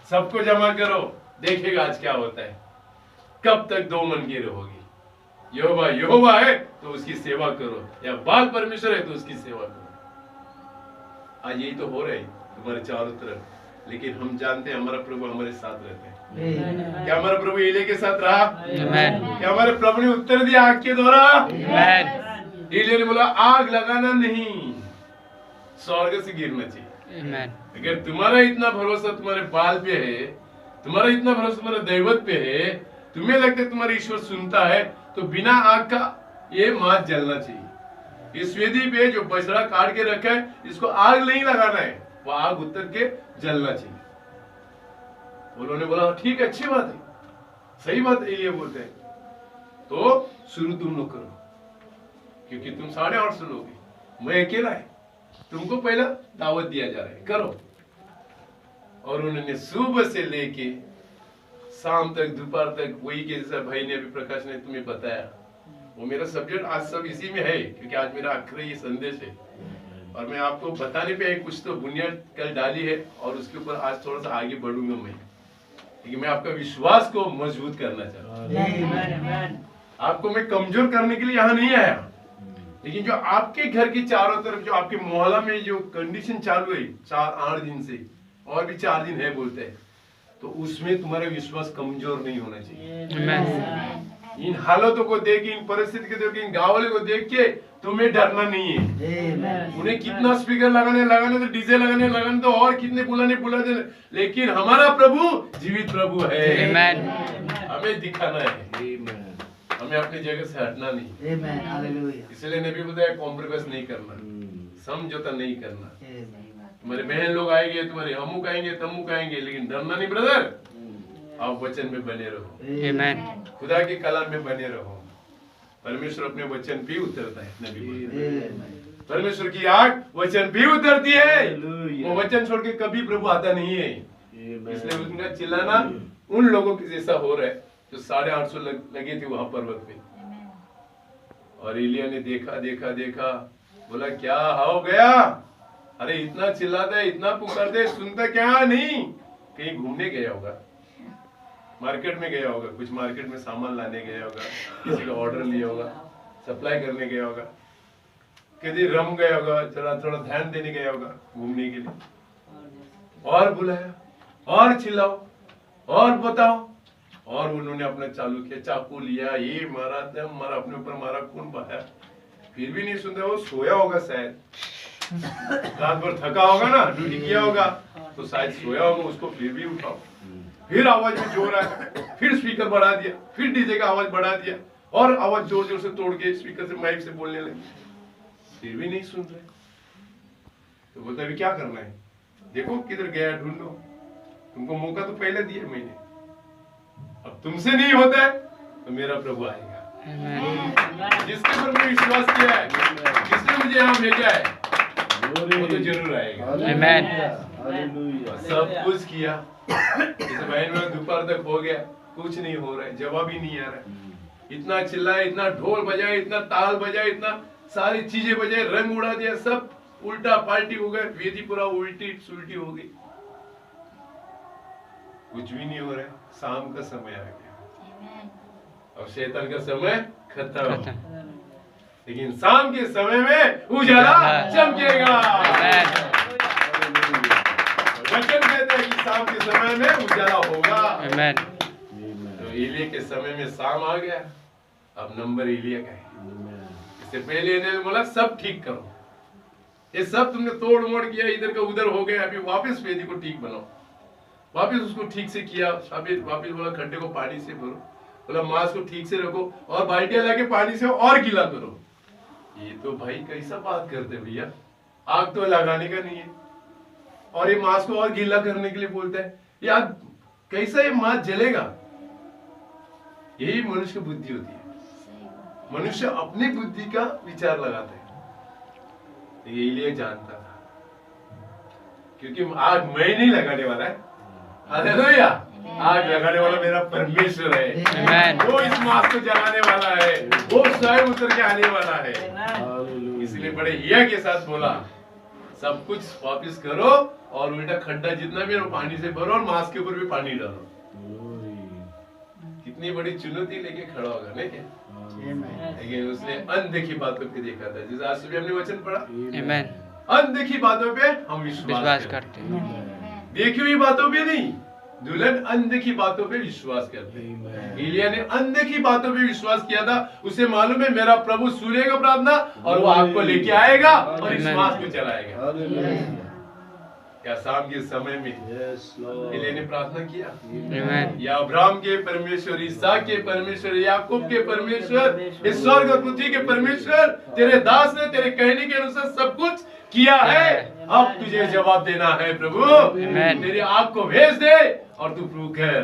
[SPEAKER 3] सबको जमा करो, देखेगा आज क्या होता है, कब तक दो मन की रहोगी। यहोवा यहोवा है तो उसकी सेवा करो, या बाल परमेश्वर है तो उसकी सेवा करो। आज यही तो हो रहा है तुम्हारे चारों तरफ, लेकिन हम जानते हैं हमारा प्रभु हमारे साथ रहते हैं। क्या हमारा प्रभु एलिया के साथ रहा? क्या हमारे प्रभु ने उत्तर दिया आग के द्वारा? एलिया ने बोला आग लगाना नहीं, स्वर्ग से गिरना चाहिए। अगर तुम्हारा इतना भरोसा तुम्हारे बाल पे है, तुम्हारा इतना भरोसा तुम्हारे दैवत पे है, तुम्हें लगता है तुम्हारा ईश्वर सुनता है, तो बिना आग का ये मात जलना चाहिए। इस वेदी पे जो बछड़ा काट के रखा है, इसको आग नहीं लगाना है, वो आग उतर के जलना चाहिए। उन्होंने बोला ठीक है, अच्छी बात है, सही बात है, ये बोलते हैं तो शुरू तुम लोग करो, क्योंकि तुम 850 लोग हैं, मैं अकेला है, तुमको पहला दावत दिया जा रहा है, करो। और उन्होंने सुबह से लेके शाम तक दोपहर तक वही के जैसा भाई ने अभी प्रकाश ने तुम्हें बताया, वो मेरा सब्जेक्ट आज सब इसी में है, क्योंकि आज मेरा आखिरी ये संदेश है, और मैं आपको बताने पे कुछ तो बुनियाद कल डाली है, और उसके ऊपर आज थोड़ा सा आगे बढ़ूंगा मैं, क्योंकि मैं आपका विश्वास को मजबूत करना चाहता हूँ। आपको मैं कमजोर करने के लिए यहाँ नहीं आया, लेकिन जो आपके घर के चारों तरफ जो आपके मोहल्ला में जो कंडीशन चालू है 4-8 दिन से, और भी 4 दिन है बोलते हैं, तो उसमें तुम्हारा विश्वास कमजोर नहीं होना चाहिए। इन हालातों को देख के, इन परिस्थिति को देख के, इन गाँव वाले को देख के तुम्हें डरना नहीं है। उन्हें कितना स्पीकर लगाने तो डीजे लगाने तो और कितने बुलाने, लेकिन हमारा प्रभु जीवित प्रभु है। हमें दिखाना है, हमें अपनी जगह से हटना नहीं। इसलिए नबी बताया कॉम्प्रोमाइज नहीं करना, समझौता नहीं करना। तुम्हारे बहन लोग आएंगे, तुम्हारे अमुक आएंगे तमुक आएंगे, लेकिन डरना नहीं ब्रदर, आप वचन में बने रहो, खुदा के कलाम में बने रहो। परमेश्वर अपने वचन पे उतरता है, नबी परमेश्वर की आग वचन पे उतरती है, वो वचन छोड़ के कभी प्रभु आता नहीं है। इसलिए उनका चिल्लाना उन लोगों के जैसा हो रहा है जो 850 लगे थे वहां पर्वत पे। और एलिया ने देखा, बोला क्या हो गया, अरे इतना चिल्लाता है, इतना पुकारते है, सुनता क्या नहीं। कहीं घूमने गया होगा, मार्केट में गया होगा, कुछ मार्केट में सामान लाने गया होगा, किसी का ऑर्डर लिया होगा, सप्लाई करने गया होगा, कहीं रम गया होगा, थोड़ा ध्यान देने गया होगा घूमने के लिए, और बुलाया और चिल्लाओ और बताओ, और उन्होंने अपना चालू किया, चाकू लिया, ये मारा, दम मारा, अपने ऊपर मारा, खून बहाया, फिर भी नहीं सुनता। वो सोया होगा शायद, रात भर थका होगा ना, ड्यूटी किया होगा, तो शायद सोया होगा, उसको फिर भी उठाओ, फिर आवाज में जोर आया, फिर स्पीकर बढ़ा दिया, फिर डीजे का आवाज बढ़ा दिया, और आवाज जोर जोर से तोड़ के स्पीकर से माइक से बोलने लगे, फिर भी नहीं सुन रहे। तो बोलता है क्या करना है, देखो किधर गया, ढूंढो, तुमको मौका तो पहले दिया मैंने, अब तुमसे नहीं होता है तो मेरा प्रभु आएगा। जिसके पर मैंने विश्वास किया है, जिसने मुझे यहाँ भेजा है, वो तो जरूर आएगा। सब कुछ किया, जैसे बहन में दोपहर तक हो गया, कुछ नहीं हो रहा है, जवाब ही नहीं आ रहा है। इतना चिल्लाए, इतना ढोल बजाए, इतना ताल बजाए, इतना सारी चीजें बजाए, रंग उड़ा दिया, सब उल्टा पाल्टी हो गए, वेदी पूरा उल्टी सुल्टी हो गई, कुछ भी नहीं हो रहा है। शाम का समय आ गया, अब शैतान का समय खत्म, लेकिन शाम के समय में उजाला चमकेगा। वचन कहते हैं कि शाम के समय में उजाला होगा। तो एलिया के समय में शाम आ गया, अब नंबर एलिया का है। इससे पहले इन्होंने बोला सब ठीक करो, ये सब तुमने तोड़ मोड़ किया, इधर का उधर हो गया, अभी वापस वेदी को ठीक बनाओ, वापस उसको ठीक से किया, वापस बोला खड्डे को पानी से भरो, बोला मांस को ठीक से रखो, और बाल्टियां लाके पानी से और गीला करो। ये तो भाई कैसा बात करते भैया, आग तो लगाने का नहीं है, और ये मांस को और गीला करने के लिए बोलता है, यार कैसा ये मांस जलेगा। यही मनुष्य की बुद्धि होती है, मनुष्य अपनी बुद्धि का विचार लगाता है। ये एलिया जानता था, क्योंकि आग मैं नहीं लगाने वाला है, हालेलुया, आग लगाने वाला मेरा परमेश्वर है, वो इस मांस को जलाने वाला है, वो स्वयं उतर के आने वाला है। इसलिए बड़े हिया के साथ बोला सब कुछ वापस करो, और उल्टा खड्डा जितना भी है वो पानी से भरो, और मांस के ऊपर भी पानी डालो। कितनी बड़ी चुनौती लेके खड़ा होगा नहीं क्या, लेकिन उसने अनदेखी बातों पे देखा था, जैसे आज सुबह हमने वचन पढ़ा, अनदेखी बातों पे हम विश्वास करते हैं, देखी हुई बातों पे नहीं, दुल्हन अनदेखी बातों पे विश्वास करते हैं। एलिया ने अनदेखी बातों पे विश्वास किया था, उसे मालूम है मेरा प्रभु सुनेगा प्रार्थना, और वो आपको लेके आएगा और इस मांस को चलाएगा। क्या शाम के समय में एलिया ने प्रार्थना किया, या अब्राहम के परमेश्वर, इसहाक के परमेश्वर, याकूब के परमेश्वर, इस स्वर्ग और पृथ्वी के परमेश्वर, तेरे दास ने तेरे कहने के अनुसार सब कुछ किया है, अब तुझे जवाब देना है प्रभु, तेरी आग को भेज दे और तू प्रूव कर।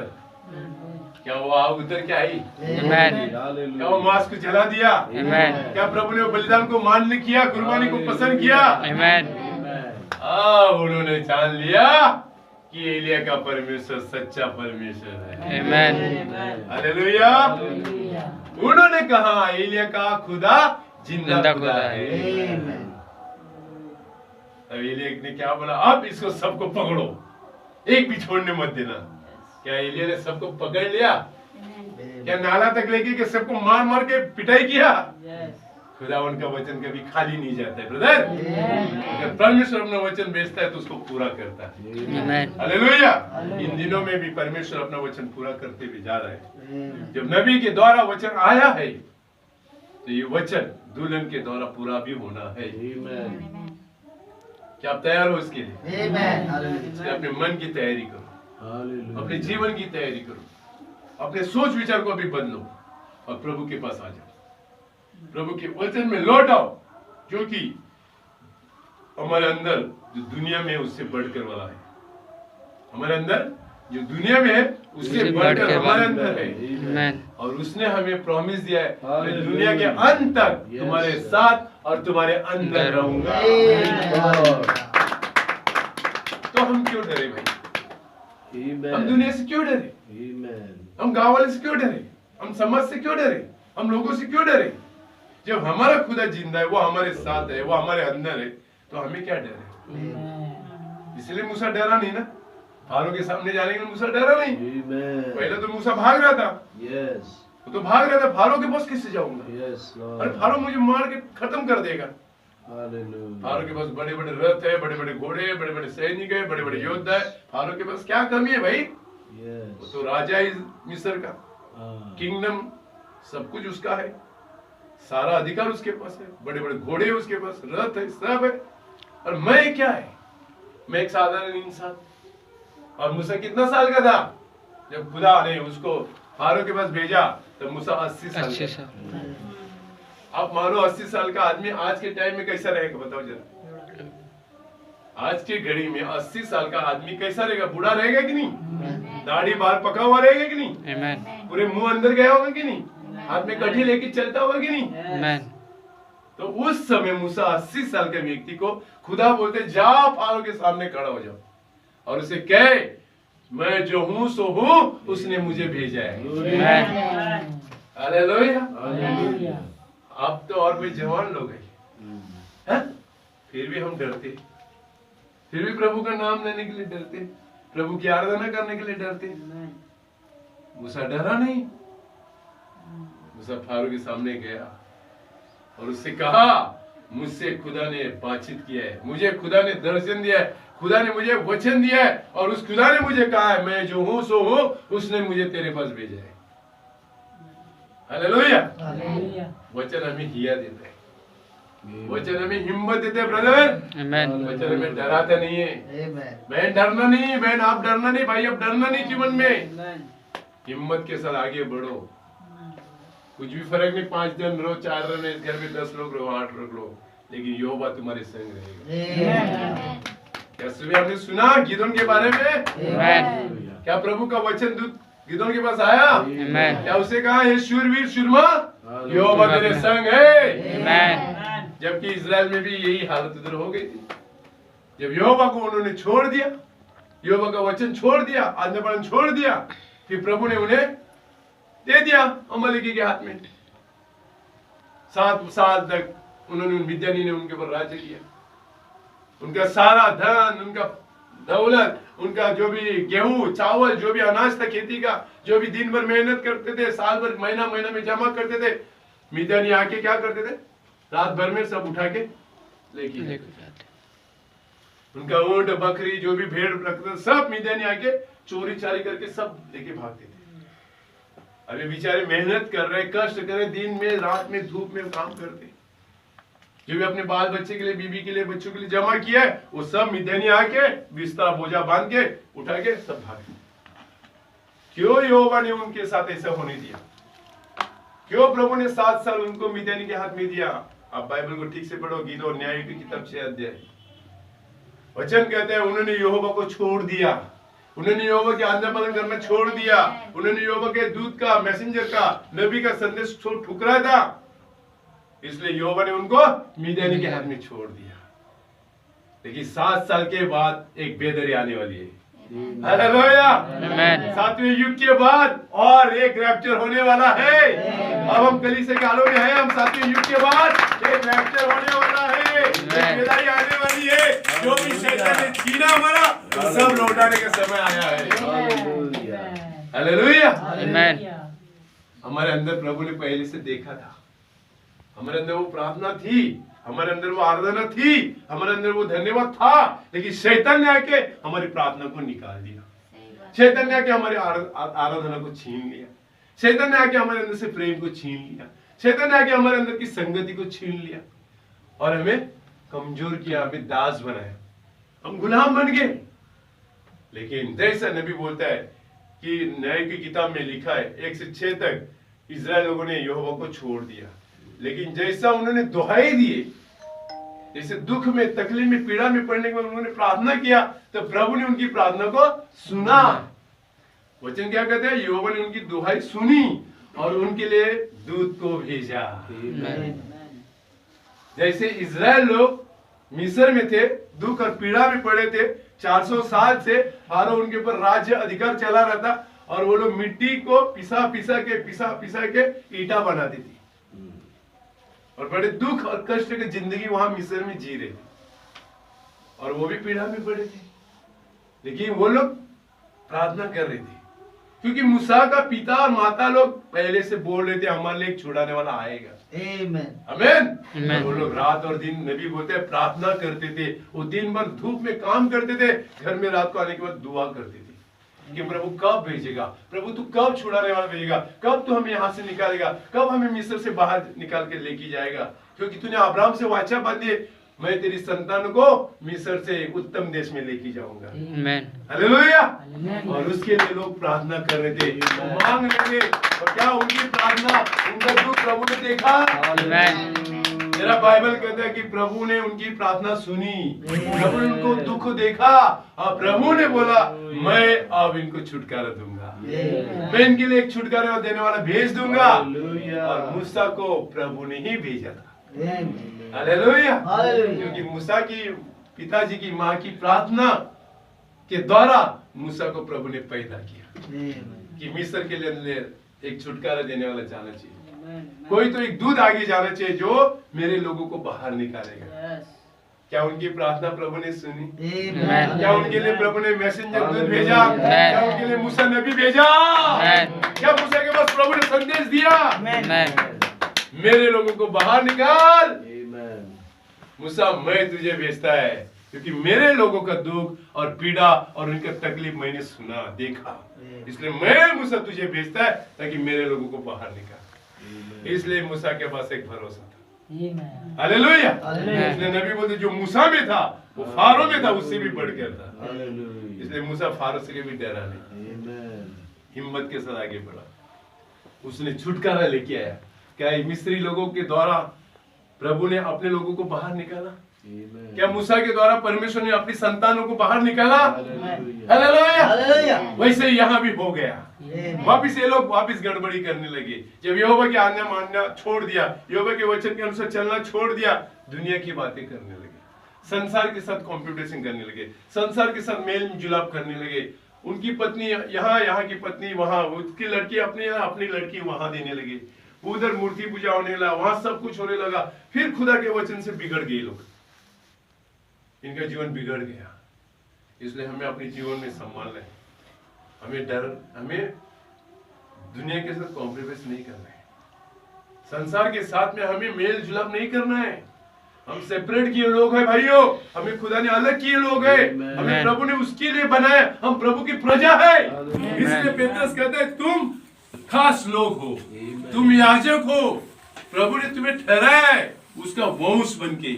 [SPEAKER 3] क्या वो आग उतर के आई? क्या वो मांस को जला दिया? क्या प्रभु ने बलिदान को मान्य किया, कुर्बानी को पसंद किया? उन्होंने जान लिया कि एलिया का परमेश्वर सच्चा परमेश्वर है। हालेलुया। उन्होंने कहा एलिया का खुदा जिंदा खुदा है। तब एलिया ने क्या बोला, अब इसको सबको पकड़ो, एक भी छोड़ने मत देना। क्या एलिया ने सबको पकड़ लिया? क्या नाला तक लेके के सबको मार मार के पिटाई किया? खुदा उनका वचन कभी खाली नहीं जाता है ब्रदर। अगर परमेश्वर अपना वचन भेजता है तो उसको पूरा करता है। हालेलुया। इन दिनों में भी परमेश्वर अपना वचन पूरा करते हुए जा रहा है। जब नबी के द्वारा वचन आया है तो ये वचन दुल्हन के द्वारा पूरा भी होना है। क्या आप तैयार हो इसके लिए? अपने मन की तैयारी करो, अपने जीवन की तैयारी करो, अपने सोच विचार को अभी बदलो और प्रभु के पास आ जाओ, प्रभु के वचन में लौट आओ, क्योंकि हमारे अंदर जो दुनिया में है उससे बढ़कर वाला है। हमारे अंदर जो दुनिया में है उससे बढ़कर हमारे अंदर है, और उसने हमें प्रॉमिस दिया है मैं दुनिया के अंत तक तुम्हारे साथ और तुम्हारे अंदर रहूंगा। तो हम क्यों डरे भाई? हम दुनिया से क्यों डरे? हम गांव वाले से क्यों डरे? हम समाज से क्यों डरे? हम लोगों से क्यों डरे? जब हमारा खुदा जिंदा है, वो हमारे साथ है, वो हमारे अंदर है, तो हमें क्या डर है? इसलिए मूसा डरा नहीं ना, फारो के सामने जाने के लिए मूसा डरा नहीं।
[SPEAKER 2] Amen.
[SPEAKER 3] पहले तो मूसा भाग रहा था,
[SPEAKER 2] Yes.
[SPEAKER 3] वो तो भाग रहा था, फारो के पास कैसे जाऊंगा?
[SPEAKER 2] Yes,
[SPEAKER 3] अरे
[SPEAKER 2] Lord.
[SPEAKER 3] फारो मुझे मार के खत्म कर देगा।
[SPEAKER 2] Hallelujah.
[SPEAKER 3] फारो के पास बड़े बड़े रथ है, बड़े बड़े घोड़े है, बड़े बड़े सैनिक है, बड़े बड़े योद्धा है। फारो के पास क्या कमी है भाई? वो
[SPEAKER 2] Yes.
[SPEAKER 3] तो राजा है मिस्र का,
[SPEAKER 2] Ah.
[SPEAKER 3] किंगडम सब कुछ उसका है, सारा अधिकार उसके पास है, बड़े बड़े घोड़े है उसके पास, रथ है, सब है। और मैं क्या है? मैं एक साधारण इंसान। और मूसा कितना साल का था जब खुदा ने उसको फारो के पास भेजा? तो मूसा 80 साल का था। आप मानो 80 साल का आदमी आज के टाइम में कैसा रहेगा? बताओ जरा, आज की घड़ी में 80 साल का आदमी कैसा रहेगा? बूढ़ा रहेगा कि नहीं? दाढ़ी बाल पका हुआ रहेगा कि नहीं? पूरे मुंह अंदर गया होगा कि नहीं? हाथ में कठी लेके चलता होगा कि नहीं? तो उस समय मूसा 80 साल के व्यक्ति को खुदा बोलते जाओ फारो के सामने खड़ा हो जाओ और उसे कहे मैं जो हूं सो हूं, उसने मुझे भेजा है। हालेलुया। अब तो और भी जवान लोग हैं, फिर भी हम डरते, फिर भी प्रभु का नाम लेने के लिए डरते, प्रभु की आराधना करने के लिए डरते। मूसा डरा नहीं, मूसा फारो के सामने गया और उससे कहा मुझसे खुदा ने बातचीत किया है, मुझे खुदा ने दर्शन दिया है, खुदा ने मुझे वचन दिया है और उस खुदा ने मुझे कहा है मैं जो हूं सो हूं, उसने मुझे तेरे पास भेजा है। हालेलुया। वचन हमें हिया देता है, वचन हमें हिम्मत देते हैं ब्रदर, वचन हमें डराता नहीं है। मैं डरना नहीं, बहन आप डरना नहीं, भाई आप डरना नहीं, जीवन में हिम्मत के साथ आगे बढ़ो। कुछ भी फर्क नहीं, 5 दिन रहो, 4 दिन इस घर में 10 लोग रहो, 8 लोग रहो, लेकिन यहोवा तुम्हारे संग रहेगा। क्या सुबह आपने सुना गिदोन के बारे में? क्या प्रभु का वचन दूत गिदोन के पास आया? क्या उसे कहा हे शूरवीर शूरमा, यहोवा तेरे संग है? जबकि इजराइल में भी यही हालत उधर हो गई थी। जब यहोवा को उन्होंने छोड़ दिया, यहोवा का वचन छोड़ दिया, आज्ञापालन छोड़ दिया, फिर प्रभु ने उन्हें दे दिया अमलेकी के हाथ में। 7 साल तक उन्होंने मिद्यानी ने उनके ऊपर राज्य किया। उनका सारा धन, उनका दौलत, उनका जो भी गेहूं चावल, जो भी अनाज था खेती का, जो भी दिन भर मेहनत करते थे, साल भर महीना महीना में जमा करते थे, मिद्यानी आके क्या करते थे? रात भर में सब उठा के लेके जाते। उनका ऊंट बकरी जो भी भेड़ रखते थे सब मिद्यानी आके चोरी चारी करके सब लेके भागते थे। अभी बेचारे मेहनत कर रहे, कष्ट कर रहे, दिन में रात में धूप में काम करते, जो भी अपने बाल बच्चे के लिए, बीबी के लिए, बच्चों के लिए जमा किया है, वो सब मिद्यानी आके बिस्तर बोझा बांध के उठा के सब भागे। क्यों यहोवा ने उनके साथ ऐसा होने दिया? क्यों प्रभु ने 7 साल उनको मिद्यानी के हाथ में दिया? आप बाइबल को ठीक से पढ़ो, गिदोन न्याय की किताब 6 अध्याय। वचन कहते हैं उन्होंने यहोवा को छोड़ दिया, उन्होंने यहोवा की आज्ञा पालन करना छोड़ दिया, उन्होंने यहोवा के दूत का, मैसेंजर का, नबी का संदेश ठुकराया था, इसलिए यहोवा ने उनको मिद्यानी के हाथ में छोड़ दिया। लेकिन 7 साल के बाद एक बेदरी आने वाली है। हालेलुया। 7वें युग के बाद और एक रैप्चर होने वाला है। अब हम कलीसिया के हालों में हैं, हम 7वें युग के बाद एक रैप्चर होने वाला है, एक बेदारी आने वाली है। जो भी शैतान ने छीना हमारा, सब लौटाने का समय आया है। हालेलुया। हमारे अंदर प्रभु ने पहले से देखा था, हमारे अंदर वो प्रार्थना थी, हमारे अंदर वो आराधना थी, हमारे अंदर वो धन्यवाद था, लेकिन शैतान ने आके हमारी प्रार्थना को निकाल दिया, शैतान ने आके हमारी आराधना को छीन लिया, शैतान ने आके हमारे अंदर से प्रेम को छीन लिया, शैतान ने आके हमारे अंदर की संगति को छीन लिया और हमें कमजोर किया, हमें दास बनाया, हम गुलाम बन गए। लेकिन जैसा नबी बोलता है कि न्याय की किताब में लिखा है 1 से 6 तक इजराइल लोगों ने यहोवा को छोड़ दिया, लेकिन जैसा उन्होंने दुहाई दिए, जैसे दुख में, तकलीफ में, पीड़ा में पड़ने के बाद उन्होंने प्रार्थना किया, तो प्रभु ने उनकी प्रार्थना को सुना। वचन क्या कहते हैं? यहोवा ने उनकी दुहाई सुनी और उनके लिए दूत को भेजा। जैसे इजराइल लोग मिस्र में थे, दुख और पीड़ा में पड़े थे, 400 साल से फारो उनके ऊपर राज्य अधिकार चला रहा था और वो लोग मिट्टी को पिसा पिसा के ईटा बनाती थी और बड़े दुख और कष्ट की जिंदगी वहां मिस्र में जी रहे थे। और वो भी पीड़ा में पड़े थे, लेकिन वो लोग प्रार्थना कर रहे थे क्योंकि मूसा का पिता और माता लोग पहले से बोल रहे थे हमारे लिए एक छुड़ाने वाला आएगा। आमीन। वो लोग रात और दिन, नबी बोलते हैं, प्रार्थना करते थे। वो दिन भर धूप में काम करते थे, घर में रात को आने के बाद दुआ करते थे कि प्रभु कब भेजेगा, प्रभु तू कब छुड़ाने वाला भेजेगा, कब तू हमें यहाँ से निकालेगा, कब हमें मिस्र से बाहर निकाल के लेके जाएगा, क्योंकि तूने अब्राहम से वाचा बांधी, मैं तेरी संतान को मिस्र से उत्तम देश में लेके जाऊंगा। हालेलुया। और उसके लिए लोग प्रार्थना कर रहे थे, वो मांग रहे थे, और क्या उनकी प्रार्थना, उनका दुख प्रभु ने देखा। मेरा बाइबल कहता है कि प्रभु ने उनकी प्रार्थना सुनी, प्रभु ने उनको दुख देखा और प्रभु ने बोला मैं अब इनको छुटकारा दूंगा, मैं इनके लिए एक छुटकारा देने वाला भेज दूंगा। और मूसा को प्रभु ने ही भेजा था। हालेलुया। क्योंकि मूसा की पिताजी की माँ की प्रार्थना के द्वारा मूसा को प्रभु ने पैदा किया कि मिस्र के लिए एक छुटकारा देने वाला जाना चाहिए, कोई तो एक दूध आगे जाना चाहिए जो मेरे लोगों को बाहर निकालेगा। क्या उनकी प्रार्थना प्रभु ने सुनी? क्या उनके लिए प्रभु ने मैसेंजर दूध भेजा? क्या उनके लिए मूसा नबी भेजा? क्या मूसा के पास प्रभु ने संदेश दिया मेरे लोगों को बाहर निकाल? मूसा मैं तुझे भेजता है क्योंकि मेरे लोगों का दुख और पीड़ा और उनका तकलीफ मैंने सुना देखा, इसलिए मैं मूसा तुझे भेजता है ताकि मेरे लोगों को बाहर निकाल। इसलिए मूसा के पास एक भरोसा था। हालेलुया। इसलिए नबी बोलते जो मूसा में था वो फारो में था, उससे भी बढ़कर था। इसलिए मूसा फारो से भी डरा नहीं, हिम्मत के साथ आगे बढ़ा, उसने छुटकारा लेके आया। क्या मिस्री लोगों के द्वारा प्रभु ने अपने लोगों को बाहर निकाला? क्या मूसा के द्वारा परमेश्वर ने अपनी संतानों को बाहर निकाला? हालेलुया। वैसे यहाँ भी हो गया। वापिस ये लोग वापिस गड़बड़ी करने लगे। जब यहोवा की आज्ञा मानना छोड़ दिया, यहोवा के वचन के अनुसार चलना छोड़ दिया, दुनिया की बातें करने लगे, संसार के साथ कॉम्पिटिशन करने लगे, संसार के साथ मेल जुलाप करने लगे। उनकी पत्नी यहाँ की पत्नी वहां, उसकी लड़की अपनी लड़की वहां देने लगे, उधर मूर्ति पूजा होने लगा, वहां सब कुछ होने लगा। फिर खुदा के वचन से बिगड़ गए लोग, इनका जीवन बिगड़ गया। इसलिए हमें अपने जीवन में संभालना है, हमें दुनिया के साथ कॉम्प्रोमाइज नहीं करना है, संसार के साथ में हमें मेल जुलाप नहीं करना है। हम सेपरेट किए लोग हैं भाइयों, हमें खुदा ने अलग किए लोग हैं, हमें प्रभु ने उसके लिए बनाया, हम प्रभु की प्रजा है। इसलिए पेत्रस कहता है तुम खास लोग हो, तुम याजक हो, प्रभु ने तुम्हें ठहराया है उसका वंश बन के,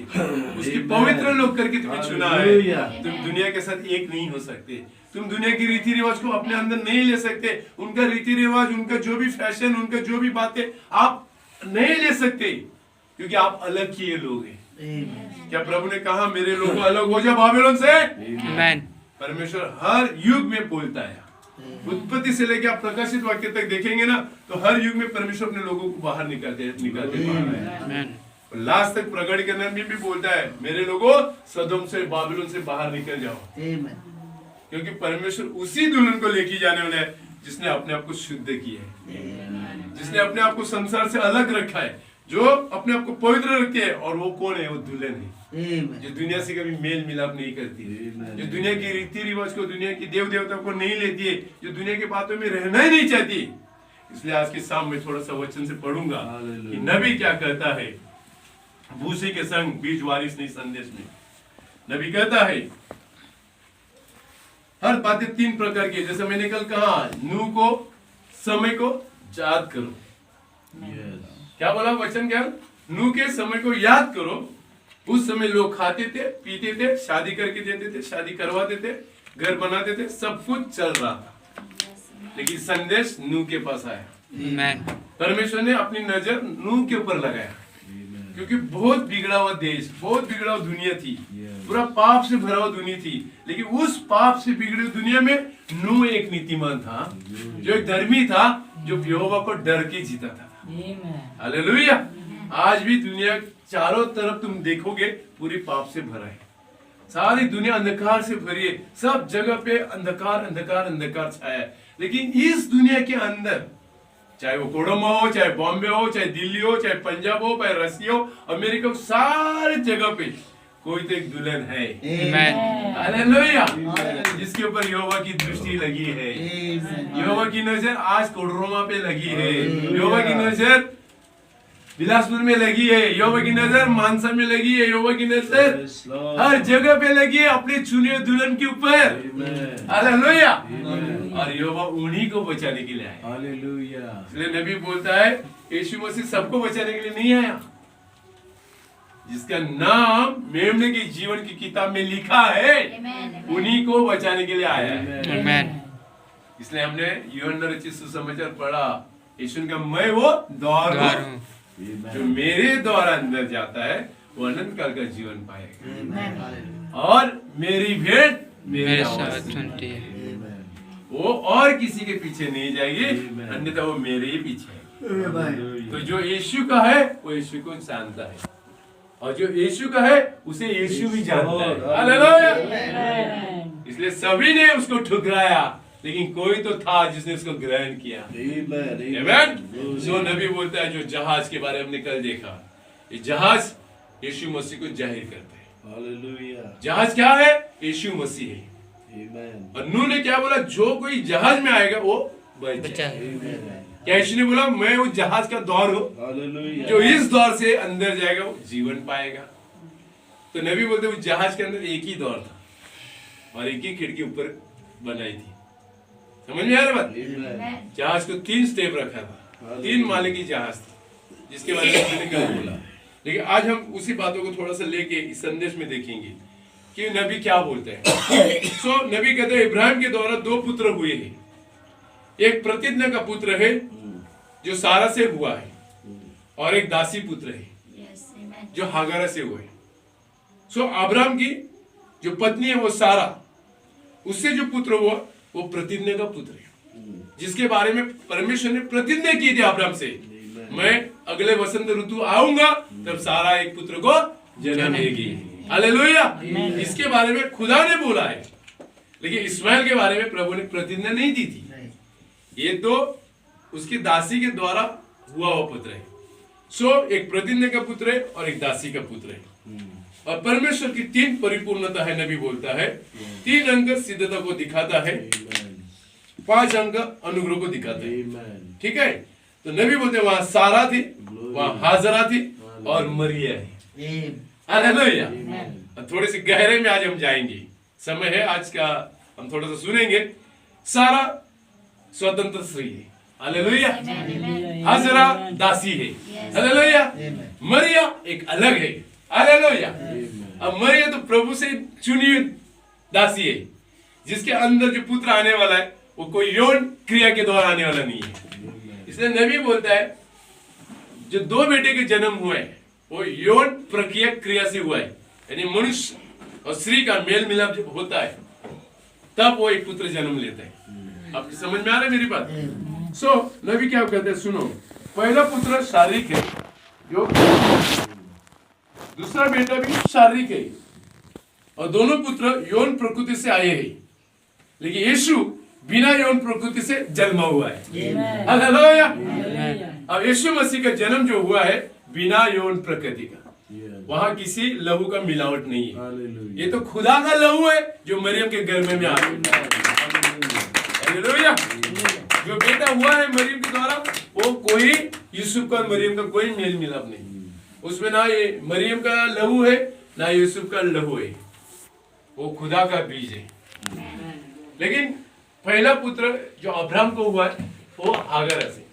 [SPEAKER 3] उसके पवित्र लोग करके तुम्हें चुना है। तुम दुनिया के साथ एक नहीं हो सकते, तुम दुनिया की रीति रिवाज को अपने अंदर नहीं ले सकते, उनका रीति रिवाज, उनका जो भी फैशन, उनका जो भी बातें आप नहीं ले सकते, क्योंकि आप अलग किए लोग हैं। क्या प्रभु ने कहा मेरे लोग अलग हो जा बाबिलोन से? परमेश्वर हर युग में बोलता है, उत्पत्ति से लेकर आप प्रकाशित वाक्य तक देखेंगे ना, तो हर युग में परमेश्वर अपने लोगों को बाहर निकालते बाहर है। लास्ट तक प्रकटीकरण में भी बोलता है मेरे लोगों सदोम से बाबिलोन से बाहर निकल जाओ, क्योंकि परमेश्वर उसी दुल्हन को लेके जाने वाला है जिसने अपने आप को शुद्ध किया है, जिसने अपने आप को संसार से अलग रखा है, जो अपने आप को पवित्र रखते हैं। और वो कौन है? वो दुल्हन है जो दुनिया से कभी मेल मिलाप नहीं करती, जो दुनिया के रीति रिवाज को, दुनिया की देव देवता को नहीं लेती है, जो दुनिया के बातों में रहना ही नहीं चाहती। इसलिए आज के शाम में थोड़ा सा वचन से पढ़ूंगा कि नबी क्या कहता है। भूसी के संग बीज वारिस नहीं संदेश में नबी कहता है हर बातें तीन प्रकार की, जैसे मैंने कल कहा, नूह को समय को याद करो। क्या बोला वचन? क्या? नूह के समय को याद करो। उस समय लोग खाते थे, पीते थे, शादी करके देते थे, शादी करवाते थे, घर बनाते थे, सब कुछ चल रहा था, लेकिन संदेश नूह के पास आया। परमेश्वर ने अपनी नजर नूह के ऊपर लगाया, क्योंकि बहुत बिगड़ा हुआ देश, बहुत बिगड़ा हुआ दुनिया थी, पूरा पाप से भरा हुआ दुनिया थी। लेकिन उस पाप से बिगड़ी हुई दुनिया में नूह एक नीतिमान था, जो एक धर्मी था, जो यहोवा को डर के जीता था। हालेलुया। आज भी दुनिया चारों तरफ तुम देखोगे पूरी पाप से भरा है, सारी दुनिया अंधकार से भरी है, सब जगह पे अंधकार अंधकार अंधकार छाया है। लेकिन इस दुनिया के अंदर, चाहे वो कोडोमा हो, चाहे बॉम्बे हो, चाहे दिल्ली हो, चाहे पंजाब हो, चाहे रसिया हो, अमेरिका हो, सारे जगह पे कोई तो एक दुल्हन है,
[SPEAKER 1] Amen.
[SPEAKER 3] हालेलुया, जिसके ऊपर यहोवा की दृष्टि लगी है। यहोवा की नजर आज कोडरोमा पे लगी है, यहोवा की नजर बिलासपुर में लगी है, यहोवा की नजर मानसा में लगी है, यहोवा की नजर हर जगह पे लगी है अपने चुने दुल्हन के ऊपर, हालेलुया। और यहोवा उन्हीं को बचाने के लिए आया,
[SPEAKER 2] हालेलुया।
[SPEAKER 3] इसलिए नबी बोलता है यीशु मसीह सबको बचाने के लिए नहीं आया, जिसका नाम मेमने के जीवन की किताब में लिखा है उन्हीं को बचाने के लिए आया है।
[SPEAKER 1] Amen.
[SPEAKER 3] इसलिए हमने यूहन्ना रचित सुसमाचार पढ़ा, यीशु का मैं वो द्वार
[SPEAKER 1] द्वार
[SPEAKER 3] हूँ,
[SPEAKER 1] हूँ।
[SPEAKER 3] जो मेरे द्वारा अंदर जाता है वो अनंत काल का जीवन पाएगा, और मेरी भेड़ मेरी
[SPEAKER 1] मेरे
[SPEAKER 3] आवाज
[SPEAKER 1] साथ
[SPEAKER 3] सुनेगी।
[SPEAKER 1] सुनती है।
[SPEAKER 3] वो और किसी के पीछे नहीं जाएगी, अन्यथा वो मेरे ही पीछे है। तो जो यीशु का है वो यीशु को जानता है, और जो यीशु का है उसे यीशु भी जानता है, हालेलुया। इसलिए सभी ने उसको ठुकराया, लेकिन कोई तो था जिसने उसको ग्रहण किया, आमीन। जो नबी बोलता है, जो जहाज के बारे में हमने कल देखा, ये जहाज यीशु मसीह को जाहिर करते हैं।
[SPEAKER 2] हालेलुया।
[SPEAKER 3] जहाज क्या है? यीशु मसीह है।
[SPEAKER 2] आमीन।
[SPEAKER 3] और नूह ने क्या बोला? जो कोई जहाज में आएगा वो बच
[SPEAKER 1] बचा
[SPEAKER 3] जाएगा।
[SPEAKER 1] है।
[SPEAKER 3] क्या यीशु ने बोला मैं वो जहाज का द्वार हूँ,
[SPEAKER 2] हालेलुया।
[SPEAKER 3] जो इस द्वार से अंदर जाएगा वो जीवन पाएगा। तो नबी बोलते वो जहाज के अंदर एक ही द्वार था और एक ही खिड़की ऊपर बनाई थी। समझ में आ रहा बात?
[SPEAKER 2] आमीन।
[SPEAKER 3] जहाज को 3 स्टेप रखा था, 3 माले की जहाज थी, जिसके बारे में मैंने कल बोला। लेकिन आज हम उसी बातों को थोड़ा सा लेके इस संदेश में देखेंगे कि नबी क्या बोलते हैं। सो नबी कहते हैं इब्राहिम के द्वारा 2 पुत्र हुए हैं। एक प्रतिज्ञा का पुत्र है जो सारा से हुआ है, और एक दासी पुत्र है जो हागारा से हुआ है। सो अब्राहम की जो पत्नी है वो सारा, उससे जो पुत्र हुआ वो प्रतिज्ञा का पुत्र है, जिसके बारे में परमेश्वर ने प्रतिज्ञा की थी अब्राहम से, मैं अगले वसंत ऋतु आऊंगा तब सारा एक पुत्र को जन्म देगी। हालेलुया। इसके बारे में खुदा ने बोला है, लेकिन इस्माइल के बारे में प्रभु ने प्रतिज्ञा नहीं दी थी। ये तो उसकी दासी के द्वारा हुआ वो पुत्र है। सो एक प्रतिज्ञा का पुत्र है और एक दासी का पुत्र है। और परमेश्वर की 3 परिपूर्णता है। नबी बोलता है 3 अंग सिद्धता को दिखाता है, 5 अंग अनुग्रह को दिखाता है। ठीक है, तो नबी बोलते हैं वहां सारा थी, वहां हाजरा थी और मरिया है। हालेलुया। थोड़े से गहरे में आज हम जाएंगे, समय है आज का, हम थोड़ा सा सुनेंगे। सारा स्वतंत्र स्त्री है, हालेलुया। हाजरा दासी है, हालेलुया। मरिया एक अलग है, हालेलुया। अब मरिया तो प्रभु से चुनी हुई दासी है, जिसके अंदर जो पुत्र आने वाला है वो कोई यौन क्रिया के द्वारा आने वाला नहीं है। इसलिए नबी बोलता है जो 2 बेटे के जन्म हुए हैं वो यौन प्रक्रिया क्रिया से हुआ है, यानी मनुष्य और स्त्री का मेल मिलाप जब होता है तब वो एक पुत्र जन्म लेता है। आपकी समझ में आ रहा है मेरी बात? सो नबी क्या कहते हैं, सुनो। पहला पुत्र शारीरिक है, जो दूसरा बेटा भी शारीरिक है, और दोनों पुत्र यौन प्रकृति से आए हैं। लेकिन यीशु बिना यौन प्रकृति से जन्मा हुआ है, हालेलुया। अब यीशु मसीह का जन्म जो हुआ है बिना यौन प्रकृति का, वहां किसी लहू का मिलावट नहीं है। ये तो खुदा का लहू है जो मरियम के गर्भ में आ गया। हालेलुया। जो बेटा हुआ है मरियम के द्वारा वो कोई यूसुफ का मरियम का कोई मेल मिलाप नहीं, उसमें ना ये मरियम का लहू है ना यूसुफ का लहू है, वो खुदा का बीज है। लेकिन पहला पुत्र जो अब्राहम को हुआ है वो हागारा से,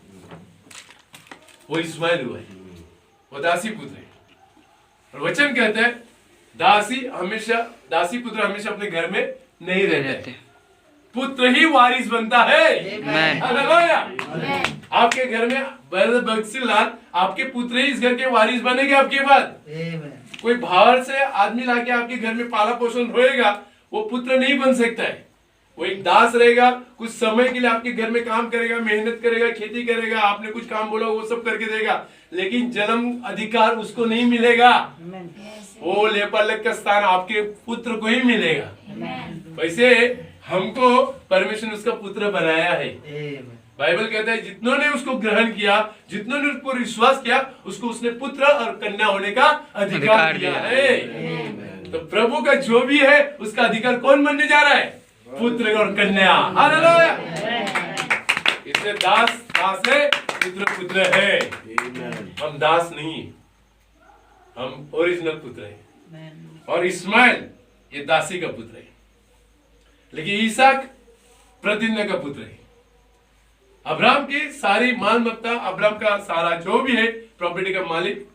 [SPEAKER 3] वो इस्माइल हुआ है, वो दासी पुत्र है। और वचन कहते हैं दासी पुत्र हमेशा अपने घर में नहीं रहते, पुत्र ही वारिस बनता है। हालेलुया। आपके घर में बक्सिलाल आपके पुत्र ही इस घर के वारिस बनेंगे आपके बाद। कोई बाहर से आदमी लाके आपके घर में पाला पोषण होएगा, वो पुत्र नहीं बन सकता है। वो एक दास रहेगा, कुछ समय के लिए आपके घर में काम करेगा, मेहनत करेगा, खेती करेगा, आपने कुछ काम बोला वो सब करके देगा, लेकिन जन्म अधिकार उसको नहीं मिलेगा। वो लेपालक का स्थान आपके पुत्र को ही मिलेगा। वैसे हमको परमेश्वर ने उसका पुत्र बनाया है। बाइबल कहता है जितनों ने उसको ग्रहण किया, जितनों ने उसको विश्वास किया, उसको उसने पुत्र और कन्या होने का अधिकार दिया है। तो प्रभु का जो भी है उसका अधिकार कौन बनने जा रहा है? पुत्र और कन्या। हालेलुया। इसलिए दास है, पुत्र पुत्र है। हम दास नहीं, हम ओरिजिनल पुत्र है। और इस्माइल ये दासी का पुत्र है, लेकिन ईसाक प्रतिज्ञा का पुत्र है। अब्राहम की सारी माल मत्ता, अब्राहम का सारा जो भी है प्रॉपर्टी का मालिक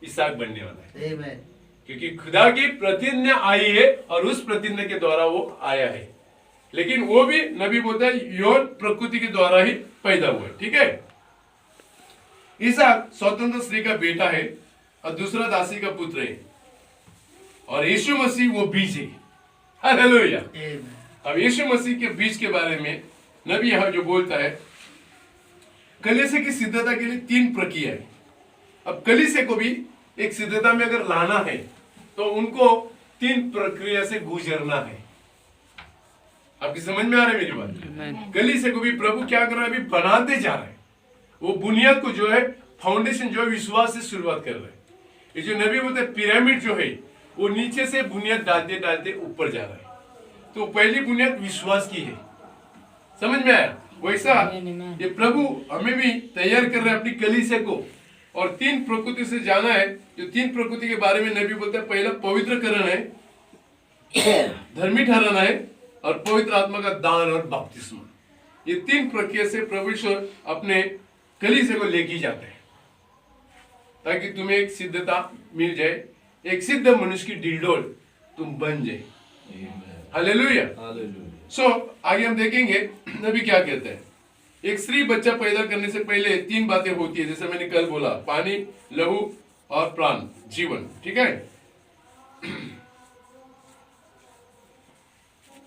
[SPEAKER 3] ईसाक बनने वाला है, क्योंकि खुदा की प्रतिज्ञा आई है और उस प्रतिज्ञा के द्वारा वो आया है। लेकिन वो भी नबी बोलता है यौन प्रकृति के द्वारा ही पैदा हुआ है। ठीक है। ईसाक स्वतंत्र स्त्री का बेटा है और दूसरा दासी का पुत्र है, और यीशु मसीह वो बीज है। हालेलुया। अब यीशु मसीह के बीज के बारे में नबी यहां जो बोलता है, कलीसिया की सिद्धता के लिए 3 प्रक्रिया है। अब कलीसिया को भी एक सिद्धता में अगर लाना है तो उनको 3 प्रक्रिया से गुजरना है। आपकी समझ में आ रहा है मेरी बात? कलीसिया को भी प्रभु क्या कर रहा है? अभी बनाते जा रहा है। वो बुनियाद को जो है, फाउंडेशन जो है, विश्वास से शुरुआत कर रहा है। ये जो नबी बोलते हैं पिरामिड जो है वो नीचे से बुनियाद डालते डालते ऊपर जा रहा है। तो पहली बुनियाद विश्वास की है। समझ में आया? वैसा ये प्रभु हमें भी तैयार कर रहे हैं अपनी कलीसिया को, और 3 प्रकृति से जाना है। जो 3 प्रकृति के बारे में नबी बोलता है, पहला पवित्रकरण है, धर्मी ठहराना है, और पवित्र आत्मा का दान और बपतिस्मा। ये 3 प्रक्रिया से प्रभु ईश्वर अपने कलीसिया को लेके जाते हैं, ताकि तुम्हें एक सिद्धता मिल जाए, एक सिद्ध मनुष्य की डिलडोल तुम बन जाए। हालेलुया। सो आगे हम देखेंगे नबी क्या कहते हैं। एक स्त्री बच्चा पैदा करने से पहले 3 बातें होती है, जैसे मैंने कल बोला, पानी, लहू और प्राण, जीवन। ठीक है।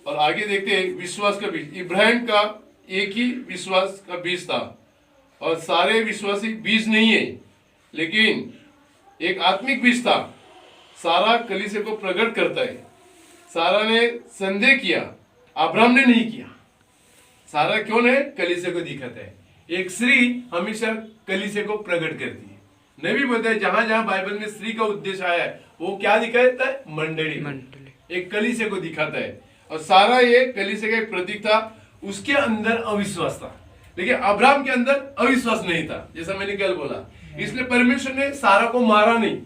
[SPEAKER 3] और आगे देखते हैं विश्वास का बीज। इब्राहिम का एक ही विश्वास का बीज था, और सारे विश्वासी बीज नहीं है, लेकिन एक आत्मिक बीज था। सारा कलीसिया को प्रकट करता है। सारा ने संदेह किया, अब्राहम ने नहीं किया। सारा क्यों है? कलीसिया को दिखाता है। एक स्त्री हमेशा कलीसिया को प्रकट करती है। नबी बोलता है जहां जहां बाइबल में स्त्री का उद्देश्य आया है वो क्या दिखाता है? मंडली। एक कलीसिया को दिखाता है। और सारा ये कलीसिया का एक प्रतीक था। उसके अंदर अविश्वास था, लेकिन अब्राहम के अंदर अविश्वास नहीं था, जैसा मैंने कल बोला। इसलिए परमेश्वर ने सारा को मारा नहीं।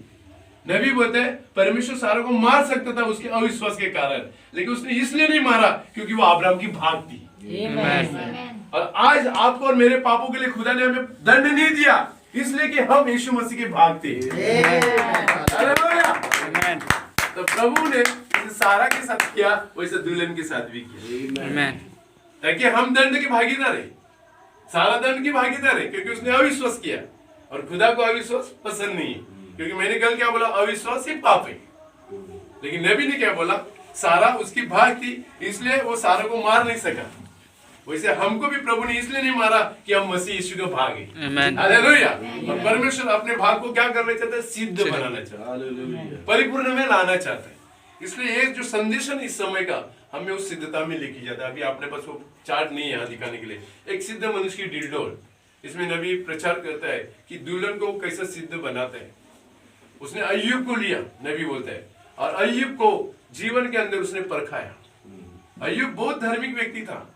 [SPEAKER 3] नबी बोलते हैं परमेश्वर सारा को मार सकता था उसके अविश्वास के कारण, लेकिन उसने इसलिए नहीं मारा क्योंकि वो अब्राहम की भाग थी। और आज आपको और मेरे पापों के लिए खुदा ने हमें दंड नहीं दिया, इसलिए कि हम यीशु मसीह के भाग थे। तो प्रभु ने सारा के साथ किया वैसे दुल्हन के साथ भी किया, ताकि हम दंड के भागीदार है। सारा दंड की भागीदार है क्योंकि उसने अविश्वास किया, और खुदा को अविश्वास पसंद नहीं है। क्योंकि मैंने कल क्या बोला? अविश्वास ही पाप है। लेकिन नबी ने क्या बोला? सारा उसकी भाग थी, इसलिए वो सारा को मार नहीं सका। वैसे हमको भी प्रभु ने इसलिए नहीं मारा कि हम मसीह यीशु का भाग है। हालेलुया। और परमेश्वर अपने भाग को क्या करना चाहता है? सिद्ध बनाना चाहता है, परिपूर्ण में लाना चाहता है। इसलिए ये जो संदेश है इस समय का हमें उस सिद्धता में लेके जाता है। अभी आपने पास वो चार्ट नहीं है यहाँ दिखाने के लिए। एक सिद्ध मनुष्य की डिलडोल, इसमें नबी प्रचार करता है कि दुल्हन को कैसा सिद्ध बनाता है। उसने अय्यूब को लिया, नबी बोलता है, और अय्यूब को जीवन के अंदर उसने परखाया। अय्यूब बहुत धार्मिक व्यक्ति था,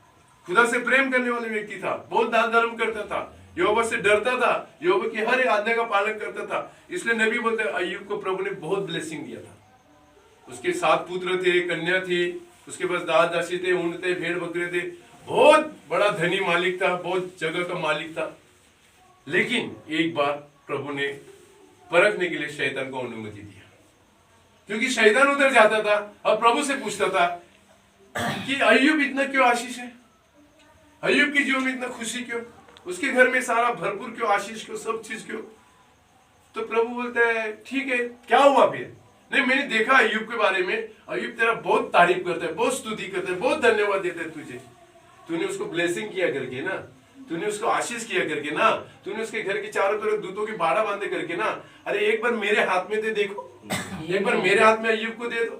[SPEAKER 3] खुदा से प्रेम करने वाले व्यक्ति था, बहुत दान धर्म करता था, यहोवा से डरता था, यहोवा की हर एक आज्ञा का पालन करता था। इसलिए नबी बोलते हैं अय्यूब को प्रभु ने बहुत ब्लेसिंग दिया था। उसके 7 पुत्र थे, कन्या थी, उसके पास दास दासी थे, ऊंट थे, भेड़ बकरे थे, बहुत बड़ा धनी मालिक था, बहुत जगह का मालिक था। लेकिन एक बार प्रभु ने परखने के लिए शैतान को अनुमति दिया, क्योंकि शैतान उधर जाता था और प्रभु से पूछता था कि अय्यूब इतना क्यों आशीष है, अय्यूब की जीवन में इतना खुशी क्यों, उसके घर में सारा भरपूर क्यों, आशीष क्यों, सब चीज क्यों। तो प्रभु बोलता है ठीक है, क्या हुआ फिर? नहीं, मैंने देखा अय्यूब के बारे में, अय्यूब तेरा बहुत तारीफ करता है, बहुत स्तुति करता है, बहुत धन्यवाद देता है तुझे। तूने उसको ब्लेसिंग किया करके ना, तूने उसको आशीष किया करके ना, तूने उसके घर के चारों तरफ दूतों की बाड़ा बांधे करके ना, अरे एक बार मेरे हाथ में दे देखो, एक बार मेरे हाथ में अय्यूब को दे दो,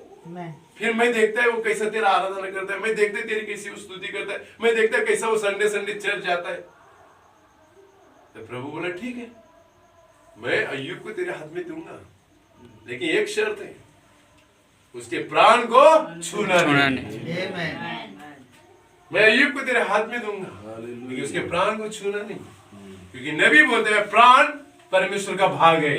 [SPEAKER 3] फिर मैं देखता है वो कैसा तेरा आराधना करता है, मैं देखता है तेरी कैसी स्तुति करता है, मैं देखता है कैसा वो संडे संडे चर्च जाता है। तो प्रभु बोला ठीक है, मैं अय्यूब को तेरे हाथ में दूंगा, लेकिन एक शर्त है, उसके प्राण को छूना नहीं।
[SPEAKER 1] नहीं।
[SPEAKER 4] Amen.
[SPEAKER 3] मैं अय्यूब को तेरे हाथ में दूंगा, लेकिन उसके प्राण को छूना नहीं, क्योंकि नबी बोलते हैं प्राण परमेश्वर का भाग है।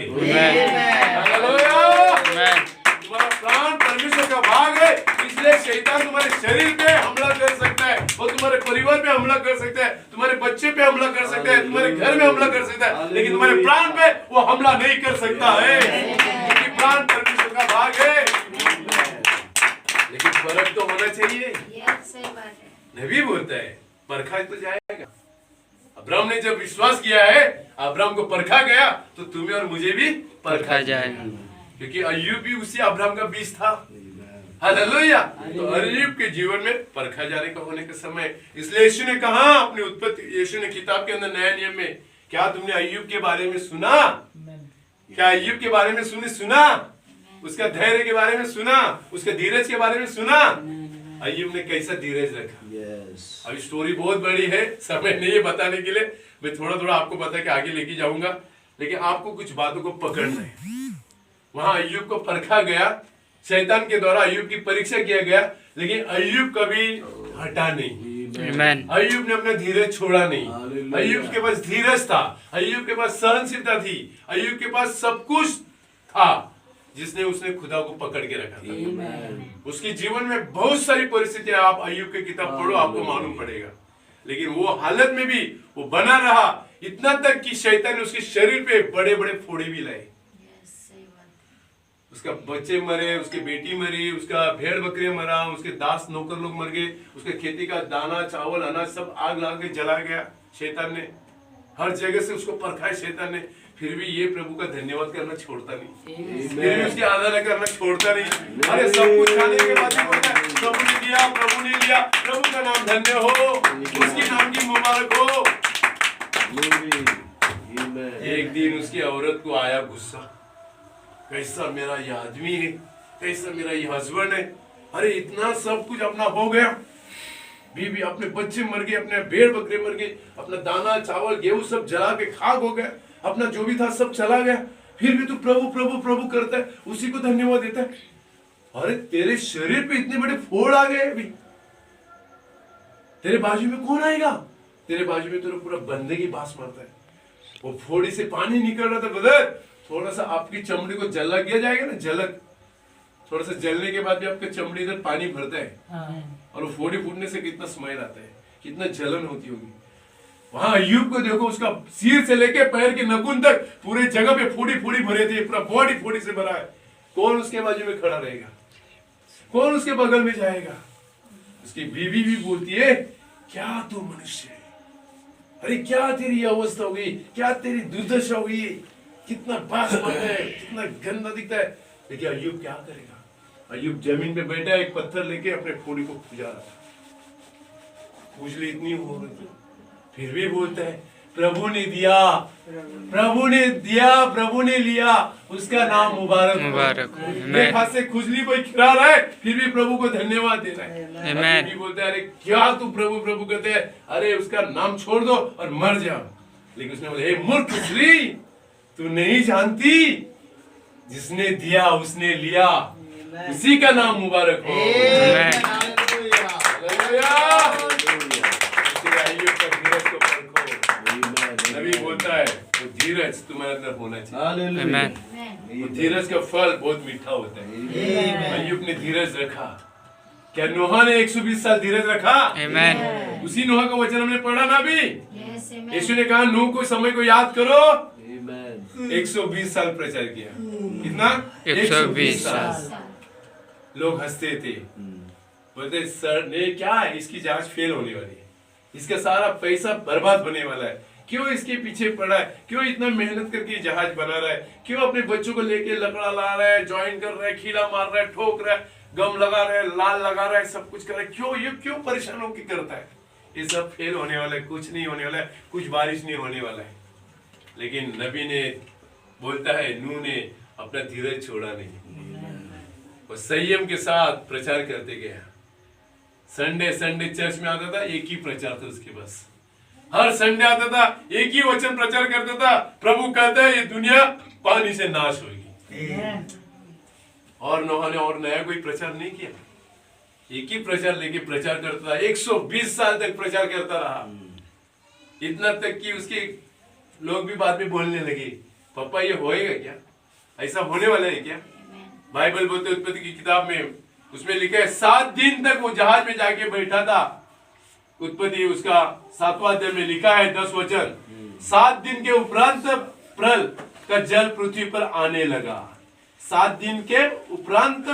[SPEAKER 3] हालेलुया।
[SPEAKER 1] Amen.
[SPEAKER 3] तुम्हारा प्राण परमेश्वर का भाग है, इसलिए शैतान तुम्हारे शरीर पे हमला कर सकता है, वो तुम्हारे परिवार पे हमला कर सकता है, तुम्हारे बच्चे पे हमला कर सकता है, तुम्हारे घर में हमला कर सकता है, लेकिन तुम्हारे प्राण पे वो हमला नहीं कर सकता है, क्योंकि प्राण परमेश्वर का भाग है। लेकिन फर्क तो होना चाहिए।
[SPEAKER 5] सही बात है।
[SPEAKER 3] नबी बोलता है परखा तो जाएगा। अब्राहम ने जब विश्वास किया है, अब्राहम को परखा गया, तो तुम्हें और मुझे भी परखा जाएगा, क्योंकि अय्यूब भी उसी अब्राहम का बीज था। हालेलुया। तो अय्यूब के जीवन में परखा जाने का होने का समय, इसलिए यीशु ने कहा अपनी उत्पत्ति, यीशु ने किताब के अंदर नया नियम में, क्या तुमने अय्यूब के बारे में सुना? क्या अय्यूब के बारे में सुना? उसका धैर्य के बारे में सुना? उसके धीरज के बारे में सुना? अय्यूब ने कैसा धीरज रखा। अभी स्टोरी बहुत बड़ी है, समय नहीं है बताने के लिए, मैं थोड़ा थोड़ा आपको बता के आगे लेके जाऊंगा, लेकिन आपको कुछ बातों को पकड़ना है। वहां अय्यूब को परखा गया, शैतान के द्वारा अय्यूब की परीक्षा किया गया, लेकिन अय्यूब कभी हटा नहीं।
[SPEAKER 1] Amen.
[SPEAKER 3] अय्यूब ने अपना धीरज छोड़ा नहीं। अय्यूब के पास धीरज था, अय्यूब के पास सहनशीलता थी, अय्यूब के पास सब कुछ था, जिसने उसने खुदा को पकड़ के रखा था। उसके जीवन में बहुत सारी परिस्थितियां, आप अय्यूब की किताब पढ़ो, आपको मालूम पड़ेगा, लेकिन वो हालत में भी वो बना रहा, इतना तक कि शैतान ने उसके शरीर पे बड़े बड़े फोड़े भी लाए। उसका बच्चे मरे, उसकी बेटी मरी, उसका भेड़ बकरियां मरा, उसके दास नौकर लोग मर गए, उसके खेती का दाना चावल अनाज सब आग लगा के जला गया। शैतान ने हर जगह से उसको परखा है शैतान ने, फिर भी ये प्रभु का धन्यवाद करना छोड़ता नहीं, फिर भी उसकी आराधना करना छोड़ता नहीं। अरे सब कुछ खाने के बाद भी बोलता है प्रभु ने दिया, प्रभु ने लिया, प्रभु का नाम धन्य हो, उसके नाम की मुबारक हो। एक दिन उसकी औरत को आया गुस्सा, कैसा मेरा ये आदमी है, कैसा मेरा ये हस्बैंड है, अरे इतना सब कुछ अपना हो गया, बीवी अपने बच्चे मर गए, अपने भेड़ बकरे मर गए, अपना दाना चावल गेहूं सब जला के खाक हो गया, अपना जो भी था सब चला गया, फिर भी तू प्रभु प्रभु प्रभु करता है, उसी को धन्यवाद देता है। अरे तेरे शरीर पे इतने बड़े फोड़ आ गए, अभी तेरे बाजू में कौन आएगा? तेरे बाजू में तेरा पूरा बंदे की बास मारता है, वो फोड़ी से पानी निकल रहा था ब्रदर, थोड़ा सा आपकी चमड़ी को जल लग जाएगा ना, झलक, थोड़ा सा जलने के बाद भी आपके चमड़ी इधर पानी भरता है, और वो फोड़ी फूटने से कितना स्माइल आता है, कितना जलन होती होगी। वहां अय्यूब को देखो, उसका सिर से लेके पैर के नखून तक पूरे जगह पे फोड़ी फोड़ी भरे थे, पूरा बॉडी फोड़ी से भरा है। कौन उसके बाजू में खड़ा रहेगा? कौन उसके बगल में जाएगा? उसकी बीवी भी बोलती है, क्या तू मनुष्य है, अरे क्या तेरी अवस्था हो गई, क्या तेरी दुर्दशा हुई, कितना बास मारता है, कितना गंदा दिखता है। लेकिन अय्यूब क्या करेगा? अय्यूब जमीन पे बैठा एक पत्थर लेके अपने फोड़ी को खुजा रहा था, खुजली इतनी हो रही थी, फिर भी बोलता है प्रभु ने दिया, प्रभु ने दिया, प्रभु ने लिया, उसका नाम मुबारक हो। एक हाथ से खुजली को खिला रहा है, फिर भी प्रभु को धन्यवाद दे रहा है।
[SPEAKER 1] Amen.
[SPEAKER 3] भी बोलते हैं अरे क्या तू प्रभु प्रभु कहते हैं, अरे उसका नाम छोड़ दो और मर जाओ। लेकिन उसने बोला हे मूर्ख स्त्री, तू नहीं जानती, जिसने दिया उसने लिया, उसी का नाम मुबारक हो। नबी बोलता है वो धीरज तुम्हारे अंदर होना चाहिए। वो धीरज का फल बहुत मीठा होता है। अय्यूब ने धीरज रखा। क्या नोहा ने 120 साल धीरज रखा?
[SPEAKER 1] Amen.
[SPEAKER 3] उसी नोहा का वचन हमने पढ़ा ना अभी। यीशु ने कहा नूह को समय को याद करो, 120 साल प्रचार किया। कितना? 120 साल। लोग हंसते थे, बोलते सर ने क्या है, इसकी जांच फेल होने वाली है, इसका सारा पैसा बर्बाद होने वाला है, क्यों इसके पीछे पड़ा है, क्यों इतना मेहनत करके जहाज बना रहा है, क्यों अपने बच्चों को लेके लकड़ा ला रहा है, ज्वाइन कर रहा है, खीला मार रहा है, ठोक रहा है, गम लगा रहा है, लाल लगा रहा है, सब कुछ कर रहा है, क्यों ये क्यों परेशान होकर करता है? ये सब फेल होने वाला है, कुछ नहीं होने वाला है, कुछ बारिश नहीं होने वाला है। लेकिन नबी ने बोलता है नूह ने अपना धीरज छोड़ा नहीं, वो संयम के साथ प्रचार करते गया। संडे संडे चर्च में आता था, एक ही प्रचार था उसके पास, हर संडे आता था, एक ही वचन प्रचार करता था, प्रभु कहता है ये दुनिया पानी से नाश होगी। और नोहा ने और नया कोई प्रचार नहीं किया, एक ही प्रचार लेके प्रचार करता रहा, 120 साल तक प्रचार करता रहा। इतना तक कि उसके लोग भी बाद में बोलने लगे, पापा ये होएगा क्या, ऐसा होने वाला है क्या? बाइबल बोलते उत्पत्ति की किताब में उसमें लिखा है 7 दिन तक वो जहाज में जाके बैठा था। उत्पत्ति उसका 7वां अध्याय में लिखा है 10 वचन, 7 दिन के उपरांत प्रलय का जल पृथ्वी पर आने लगा। 7 दिन के उपरांत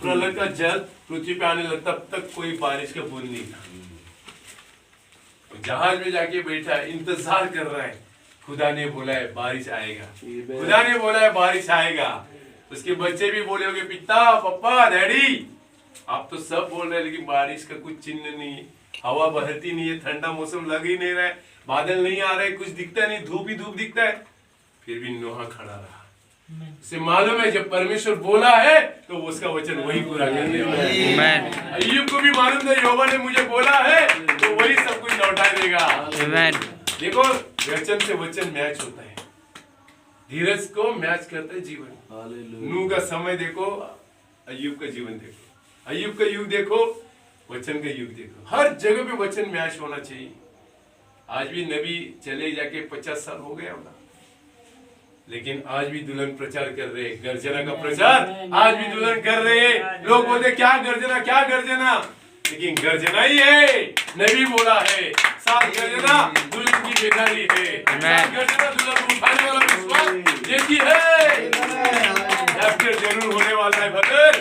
[SPEAKER 3] प्रलय का जल पृथ्वी पे आने लगा, तब तक कोई बारिश का बूंद नहीं था। जहाज में जाके बैठा है, इंतजार कर रहा है, खुदा ने बोला है बारिश आएगा, खुदा ने बोला है बारिश आएगा। उसके बच्चे भी बोले होंगे, पिता, पापा, डैडी, आप तो सब बोल रहे हैं लेकिन बारिश का कुछ चिन्ह नहीं है, हवा बहती नहीं है, ठंडा मौसम लग ही नहीं रहा है, बादल नहीं आ रहे, कुछ दिखता नहीं, धूप ही धूप दिखता है। फिर भी नोहा खड़ा रहा। उसे मालूम है जब परमेश्वर बोला है तो उसका वचन वही पूरा करने वाला है। अय्यूब को भी मालूम था यहोवा ने मुझे बोला है तो वही सब कुछ लौटा देगा। देखो वचन से वचन मैच होता है, धीरज को मैच करता है जीवन। नूह का समय देखो, अय्यूब का जीवन देखो, अय्यूब का युग देखो, वचन का युग देखो, हर जगह पे वचन मैच होना चाहिए। आज भी नबी चले जाके 50 साल हो गया होगा, लेकिन आज भी दुल्हन प्रचार कर रहे, गर्जना का प्रचार आज भी दुल्हन कर रहे। लोग बोलते क्या गर्जना, क्या गर्जना, लेकिन गर्जना ही है, नबी बोला है, 7 गर्जना दुल्हन की बेदारी है, 7 गर्जना दुल्हन को उठाने वाला विश्वास देखी है। रैप्चर जरूर होने वाला है भक्तर,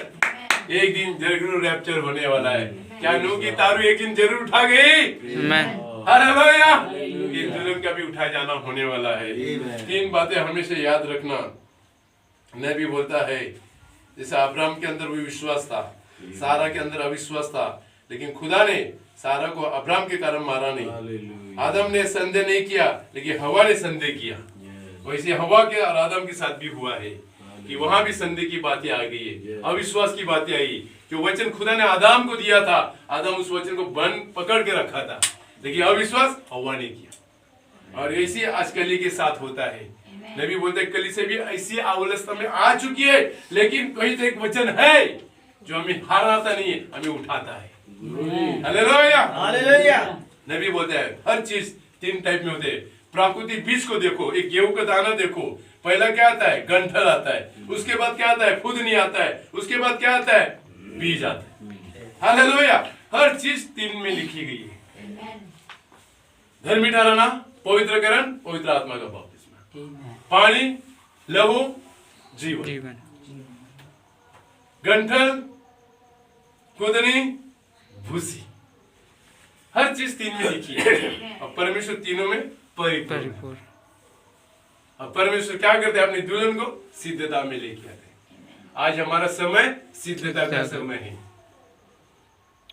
[SPEAKER 3] एक दिन जरूर रैप्चर होने वाला है। क्या नूह की तारू एक दिन जरूर उठा गई? हालेलुया, इस दुल्हन का भी उठाया जाना होने वाला है। 3 बातें हमेशा याद रखना। नबी बोलता है जैसे अब्राहम के अंदर भी विश्वास था, सारा के अंदर अविश्वास था, लेकिन खुदा ने सारा को अब्राहम के कारण मारा नहीं। आदम ने संदेह नहीं किया, लेकिन हवा ने संदेह किया। वैसे हवा के और आदम के साथ भी हुआ है कि वहां भी संदेह की बातें आ गई है, अविश्वास की बातें आई। जो वचन खुदा ने आदम को दिया था, आदम उस वचन को बंद पकड़ के रखा था, लेकिन अविश्वास हवा ने किया। और ऐसी आज कली के साथ होता है। नबी बोलते कली से भी ऐसी अवस्था में आ चुकी है, लेकिन कहीं तो एक वचन है जो हमें हराता नहीं है, हमें उठाता है। Hallelujah, hallelujah. नबी बोलते हैं हर चीज 3 टाइप में होते हैं। प्राकृतिक बीज को देखो, एक गेहूं का दाना देखो, पहला क्या आता है? गंठल आता है, उसके बाद क्या आता है? फुदनी आता है, उसके बाद क्या आता है? बीज आता है। हालेलुया, हर चीज 3 में लिखी गई है। धर्मी ठहराना, पवित्रकरण, पवित्र आत्मा का बपतिस्मा, पानी, लहू, जीवन, गंठल, कुदनी, भूसी, हर चीज 3 में लिखी है। और परमेश्वर तीनों में परिपूर्ण। अब परमेश्वर क्या करते हैं? अपनी दुल्हन को सिद्धता में लेके आते हैं। आज हमारा समय सिद्धता का समय है।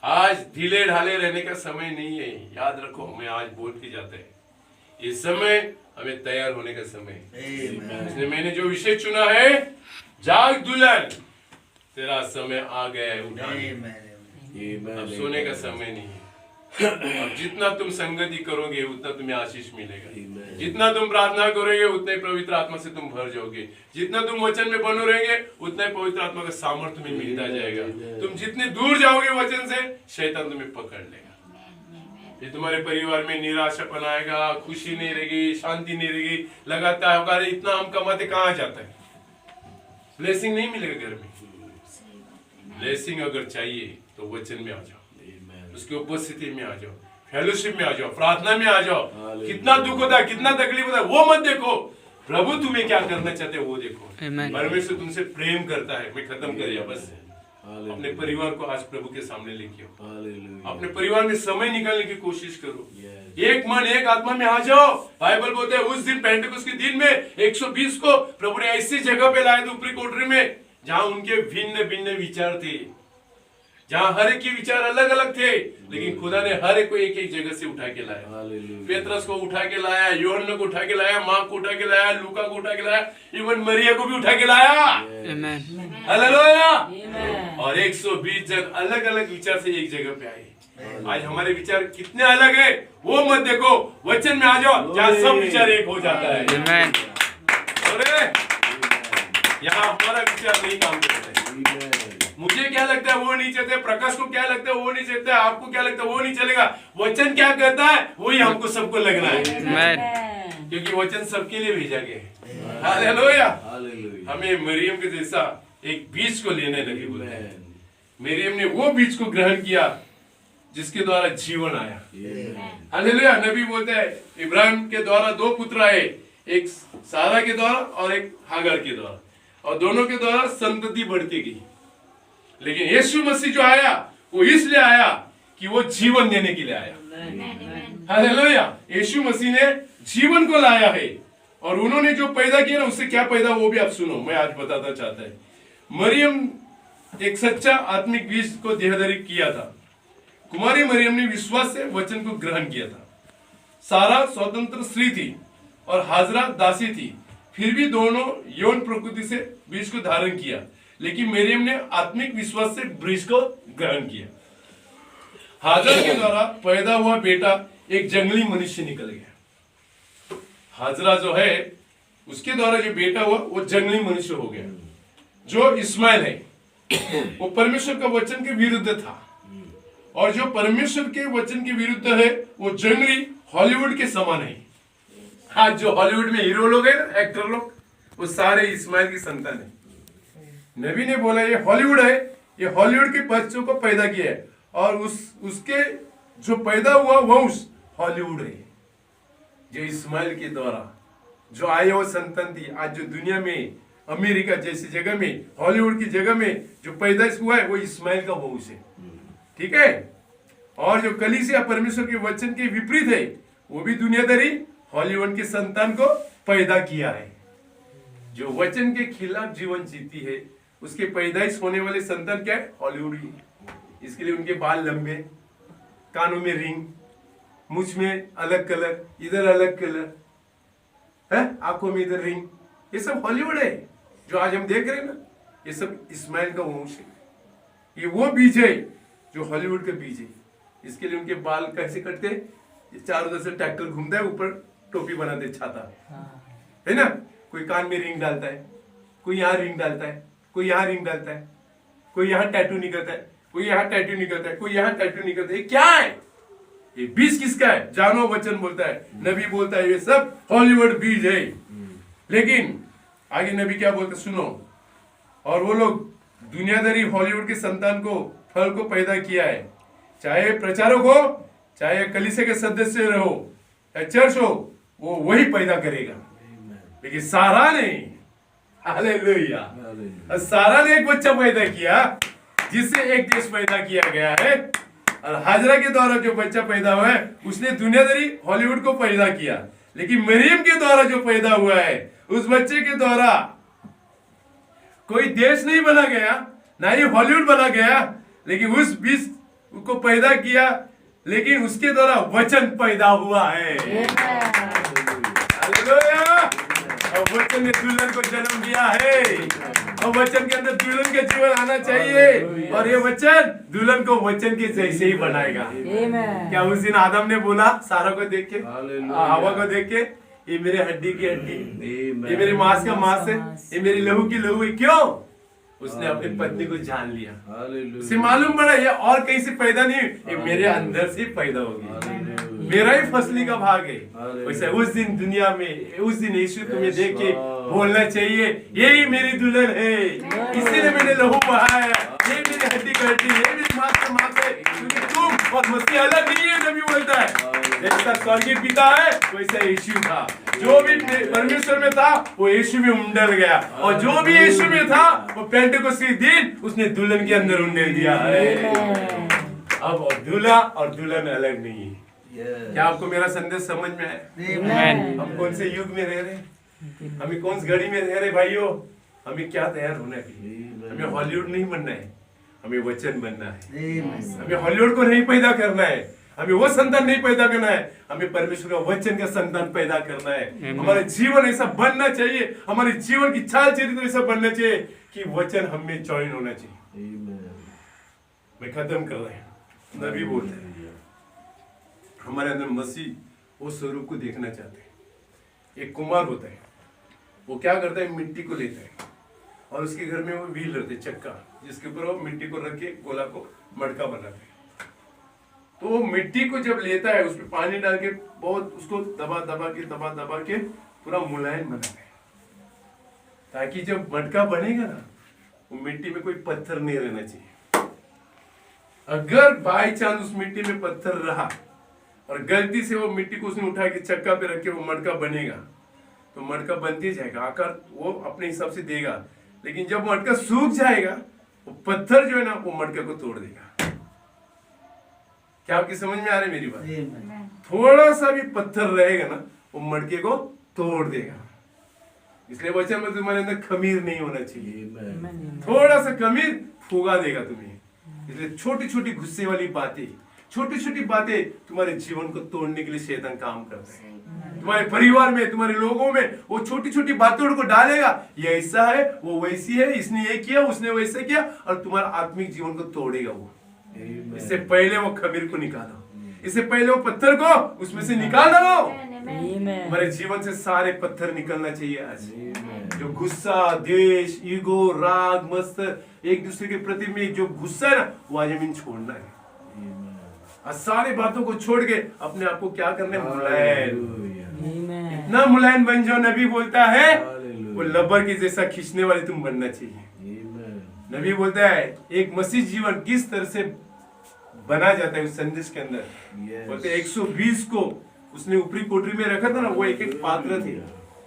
[SPEAKER 3] आज ढीले ढाले रहने का समय नहीं है। याद रखो, हमें आज बोल के जाते हैं, ये समय हमें तैयार होने का समय है। इसलिए मैंने जो विषय चुना है, जाग दुल्हन, तेरा समय आ गया है उठाने। अब सोने का समय नहीं है। अब जितना तुम संगति करोगे उतना तुम्हें आशीष मिलेगा, जितना तुम प्रार्थना करोगे उतना ही पवित्र आत्मा से तुम भर जाओगे, जितना तुम वचन में बनो रहेंगे उतना ही पवित्र आत्मा का सामर्थ्य तुम्हें मिलता जाएगा। तुम जितने दूर जाओगे वचन से, शैतान तुम्हें पकड़ लेगा। ये तुम्हारे परिवार में निराशापन आएगा, खुशी नहीं रहेगी, शांति नहीं रहेगी, लगातार होगा इतना हम कमाते कहाँ जाता है, ब्लेसिंग नहीं मिलेगा घर में। ब्लेसिंग अगर चाहिए तो वचन में आ जाओ, उसकी उपस्थिति में आ जाओ, फेलोशिप में आ जाओ, प्रार्थना में आ जाओ। कितना दुख होता है, कितना तकलीफ होता है, वो मत देखो, प्रभु तुम्हें क्या करना चाहते हैं वो देखो। परमेश्वर तुमसे प्रेम करता है। मैं खत्म कर दिया बस। अपने परिवार को आज प्रभु के सामने लेके आओ, अपने परिवार में समय निकालने की कोशिश करो, एक मन एक आत्मा में आ जाओ। बाइबल बोलते हैं उस दिन पेंटेकोस्त के दिन में 120 को प्रभु ने ऐसी जगह पे लाए थे, ऊपरी कोठरी में, जहां उनके भिन्न भिन्न विचार थे, जहां हर एक के विचार अलग अलग थे, लेकिन खुदा ने हर एक को एक एक जगह से उठा के लाया। पेत्रस को उठा के लाया, यूहन्ना को उठा के लाया, माँ को उठा के लाया, लूका को उठा के लाया, इवन मरिया को भी उठा के लाया। हालेलुया। और 120 जन अलग अलग विचार से एक जगह पे आए। आज हमारे विचार कितने अलग है वो मत देखो, वचन में आ जाओ जहाँ सब विचार एक हो जाता है। यहाँ हमारा विचार नहीं काम करता है। मुझे क्या लगता है वो नहीं चलते, प्रकाश को क्या लगता है वो नहीं चलता, आपको क्या लगता है वो नहीं चलेगा। वचन क्या कहता है वही हमको सबको लगना है, क्योंकि वचन सबके लिए भेजा गया है। हालेलुया। हमें मरियम के जैसा एक बीज को लेने लगे बोलते हैं। मरियम ने वो बीज को ग्रहण किया जिसके द्वारा जीवन आया। हालेलुया। नबी बोलते हैं इब्राहिम के द्वारा 2 पुत्र आए, एक सारा के द्वारा और एक हागर के द्वारा, और दोनों के द्वारा संतति बढ़ती गई। लेकिन यीशु मसीह जो आया वो इसलिए आया कि वो जीवन देने के लिए आया। हालेलुया। यीशु मसीह ने जीवन को लाया है, और उन्होंने जो पैदा किया ना उससे क्या पैदा वो भी आप सुनो, मैं आज बताता चाहता है। मरियम एक सच्चा आत्मिक बीज को देहधारी किया था। कुमारी मरियम ने विश्वास से वचन को ग्रहण किया था। सारा स्वतंत्र स्त्री थी और हाजरा दासी थी, फिर भी दोनों यौन प्रकृति से बीज को धारण किया, लेकिन मरियम ने आत्मिक विश्वास से बीज को ग्रहण किया। हाजरा के द्वारा पैदा हुआ बेटा एक जंगली मनुष्य निकल गया। हाजरा जो है उसके द्वारा जो बेटा हुआ वो जंगली मनुष्य हो गया। जो इस्माइल है वो परमेश्वर का वचन के विरुद्ध था, और जो परमेश्वर के वचन के विरुद्ध है वो जंगली हॉलीवुड के समान है। आज जो हॉलीवुड में हीरो लोग हैं ना, एक्टर लोग, वो सारे इस्माइल की संतान है। नबी ने बोला ये हॉलीवुड है, ये हॉलीवुड के बच्चों को पैदा किया है, और उसके जो पैदा हुआ वंश हॉलीवुड है। जो इस्माइल के द्वारा जो आए वो संतान थी, आज जो दुनिया में अमेरिका जैसी जगह में, हॉलीवुड की जगह में जो पैदाइश हुआ है वो इस्माइल का वंश है। ठीक है। और जो कलीसिया परमेश्वर के वचन के विपरीत है वो भी दुनियादारी हॉलीवुड के संतान को पैदा किया है। जो वचन के खिलाफ जीवन जीती है उसके पैदाइश होने वाले संतान क्या है? हॉलीवुड ही। इसके लिए उनके बाल लंबे, कानों में रिंग, मुछ में अलग कलर, इधर अलग कलर है, आंखों में इधर रिंग, ये सब हॉलीवुड है। जो आज हम देख रहे हैं ना, ये सब इस्माइल का वंश है। ये वो बीज है जो हॉलीवुड का बीज है। इसके लिए उनके बाल कैसे कटते हैं? चारों तरफ से ट्रैक्टर घूमता है, ऊपर टोपी बनाते छाता है ना। कोई कान में रिंग डालता है, कोई यहाँ रिंग डालता है, कोई यहाँ रिंग डालता है, कोई यहाँ टैटू निकलता है, कोई यहाँ टैटू निकलता है, कोई यहाँ टैटू निकलता है। क्या है ये बीज? किसका है? जानो वचन बोलता है, नबी बोलता है ये सब हॉलीवुड बीज है। लेकिन आगे नबी क्या बोलते सुनो। और वो लोग दुनियादारी हॉलीवुड के संतान को, फल को पैदा किया है। चाहे प्रचारक हो, चाहे कलीसिया के सदस्य रहो या चर्च हो, वो वही पैदा करेगा। लेकिन सारा ने, हालेलुया, सारा ने एक बच्चा पैदा किया जिससे एक देश पैदा किया गया है। और हाजरा के द्वारा जो बच्चा पैदा हुआ है उसने दुनियादारी हॉलीवुड को पैदा किया। लेकिन मरियम के द्वारा जो पैदा हुआ है उस बच्चे के द्वारा कोई देश नहीं बना गया, ना ही हॉलीवुड बना गया, लेकिन उस बीज को पैदा किया, लेकिन उसके द्वारा वचन पैदा हुआ है। हालेलुया। और वचन ने दुल्हन को जन्म दिया है, और वचन के अंदर दुल्हन का जीवन आना चाहिए, और ये वचन दुल्हन को वचन के जैसे ही बनाएगा। क्या उस दिन आदम ने बोला सारा को देख के, हवा को देख के, ये मेरे हड्डी की हड्डी, ये मेरे मांस का मांस है, ये मेरी लहू की लहू है। क्यों? उसने अपनी पत्नी को जान लिया। उसे मालूम पड़ा ये और कहीं से पैदा नहीं, ये मेरे अंदर से पैदा होगी, मेरा ही फसली का भाग है। वैसे उस दिन दुनिया में, उस दिन यीशु तुम्हें देख के बोलना चाहिए यही मेरी दुल्हन है, इसीलिए मैंने लहू बहाया, ये मेरी हड्डी का हड्डी, ये मेरी मांस का मांस है। क्योंकि तुम और मसीह अलग नहीं है। नबी बोलता है जैसा स्वर्गीय पिता है वैसा यीशु था। जो भी परमेश्वर में था वो यीशु में उंडेल गया, और जो भी यीशु में था वो पेंटेकोस्ती के दिन उसने दुल्हन के अंदर उंडेल दिया है। अब दूल्हा और दुल्हन अलग नहीं है। क्या आपको मेरा संदेश समझ में आया? हम कौन से युग में रह रहे हैं, हमें कौन सी घड़ी में रह रहे भाइयों? हमें क्या तैयार होना है? हमें हॉलीवुड नहीं बनना है, हमें वचन बनना है। हमें हॉलीवुड को नहीं पैदा करना है, हमें वो संतान नहीं पैदा करना है, हमें परमेश्वर का वचन का संतान पैदा करना है। हमारा जीवन ऐसा बनना चाहिए, हमारे जीवन की चाल चरित्र ऐसा बनना चाहिए कि वचन हमें ज्वाइन होना चाहिए। मैं खत्म कर रहा हूं। नबी बोलते हैं हमारे अंदर मसीह वो स्वरूप को देखना चाहते हैं। एक कुम्हार होता है, वो क्या करता है, मिट्टी को लेता है और उसके घर में वो व्हील रहते चक्का, जिसके ऊपर वो मिट्टी को रख के गोला को मटका बनाते हैं। तो वो मिट्टी को जब लेता है उसमें पानी डाल के बहुत उसको दबा दबा के पूरा मुलायम बनाते हैं, ताकि जब मटका बनेगा ना वो मिट्टी में कोई पत्थर नहीं रहना चाहिए। अगर बाई चांस उस मिट्टी में पत्थर रहा और गलती से वो मिट्टी को उसने उठा के चक्का पे रख के वो मटका बनेगा तो मटका बनते जाएगा, आकार वो अपने हिसाब से देगा, लेकिन जब मटका सूख जाएगा वो पत्थर जो है ना वो मटके को तोड़ देगा। क्या आपकी समझ में आ रही है मेरी बात? थोड़ा सा भी पत्थर रहेगा ना वो मटके को तोड़ देगा। इसलिए वचन में तुम्हारे अंदर खमीर नहीं होना चाहिए, थोड़ा सा खमीर फूगा देगा तुम्हें। इसलिए छोटी छोटी गुस्से वाली बातें, छोटी छोटी बातें तुम्हारे जीवन को तोड़ने के लिए शैतान काम करता है। तुम्हारे परिवार में, तुम्हारे लोगों में वो छोटी छोटी बातों को डालेगा, ये ऐसा है, वो वैसी है, इसने ये किया, उसने वैसे किया, और तुम्हारा आत्मिक जीवन को तोड़ेगा वो। इससे पहले वो खमीर को निकालो, इससे पहले वो पत्थर को उसमें से निकाल डालो। हमारे जीवन से सारे पत्थर निकलना चाहिए आज। जो गुस्सा, द्वेष, ईगो, राग, मत्सर, एक दूसरे के प्रति में जो गुस्सा है ना वो आज हमें छोड़ना है। आज सारी बातों को छोड़ के अपने आप को क्या करना है? मुलायम, इतना मुलायम बन जाओ। नबी बोलता है वो लबर के जैसा खींचने वाले तुम बनना चाहिए। नबी बोलता है एक मसीह जीवन किस तरह से बना जाता है उस संदेश के अंदर। बोलते 120 को उसने ऊपरी कोठरी में रखा था ना, वो एक एक पात्र थे,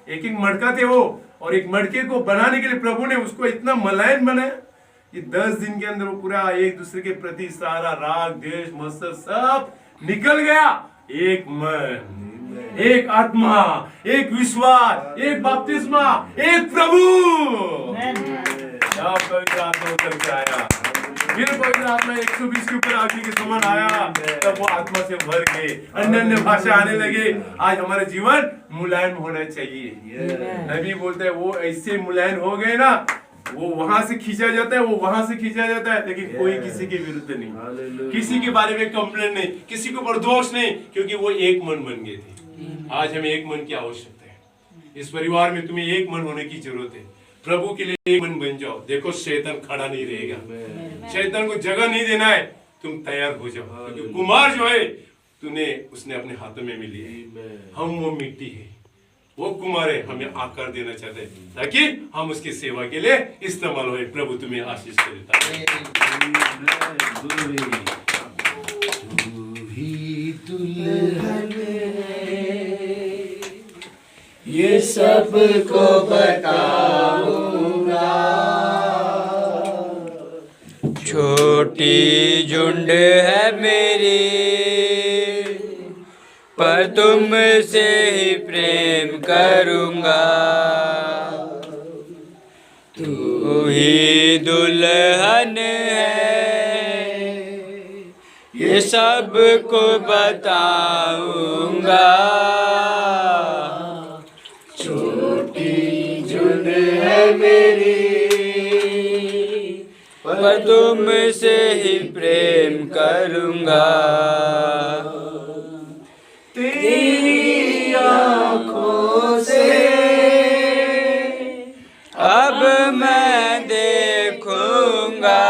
[SPEAKER 3] एक एक मटका थे वो, और एक मटके को बनाने के लिए प्रभु ने उसको इतना मुलायम बनाया कि 10 दिन के अंदर वो पूरा एक दूसरे के प्रति सारा राग, द्वेष, मत्सर सब निकल गया। एक मन, एक आत्मा, एक विश्वास, एक बपतिस्मा, एक प्रभु। पवित्र आत्मा उतर के आया, फिर पवित्र आत्मा 120 के ऊपर आगे के समान आया, तब वो आत्मा से भर गए, अन्य अन्य भाषा आने लगे। आज हमारा जीवन मुलायम होना चाहिए। नबी बोलते हैं वो ऐसे मुलायम हो गए ना, वो वहां से खींचा जाता है, वो वहां से खींचा जाता है, लेकिन कोई किसी के विरुद्ध नहीं, किसी के बारे में कंप्लेंट नहीं, किसी के ऊपर दोष नहीं, क्योंकि वो एक मन बन गए थे। आज हमें एक मन की आवश्यकता है। इस परिवार में तुम्हें एक मन होने की जरूरत है। प्रभु के लिए एक मन बन जाओ। देखो शैतान खड़ा नहीं रहेगा, शैतान को जगह नहीं देना है। तुम तैयार हो जाओ, क्योंकि कुमार जो है उसने अपने हाथों में मिली है। हम वो मिट्टी है, वो कुमार है, हमें आकार देना चाहते हैं ताकि हम उसकी सेवा के लिए इस्तेमाल हो। प्रभु तुम्हें आशीष देता है।
[SPEAKER 2] ये सब को बताऊंगा,
[SPEAKER 1] छोटी झुंड है मेरी, पर तुमसे ही प्रेम करूंगा। तू ही दुल्हन है, ये सब को बताऊंगा।
[SPEAKER 2] मेरी
[SPEAKER 1] पर तुमसे ही प्रेम करूंगा।
[SPEAKER 2] तेरी आँखों से
[SPEAKER 1] अब मैं देखूंगा,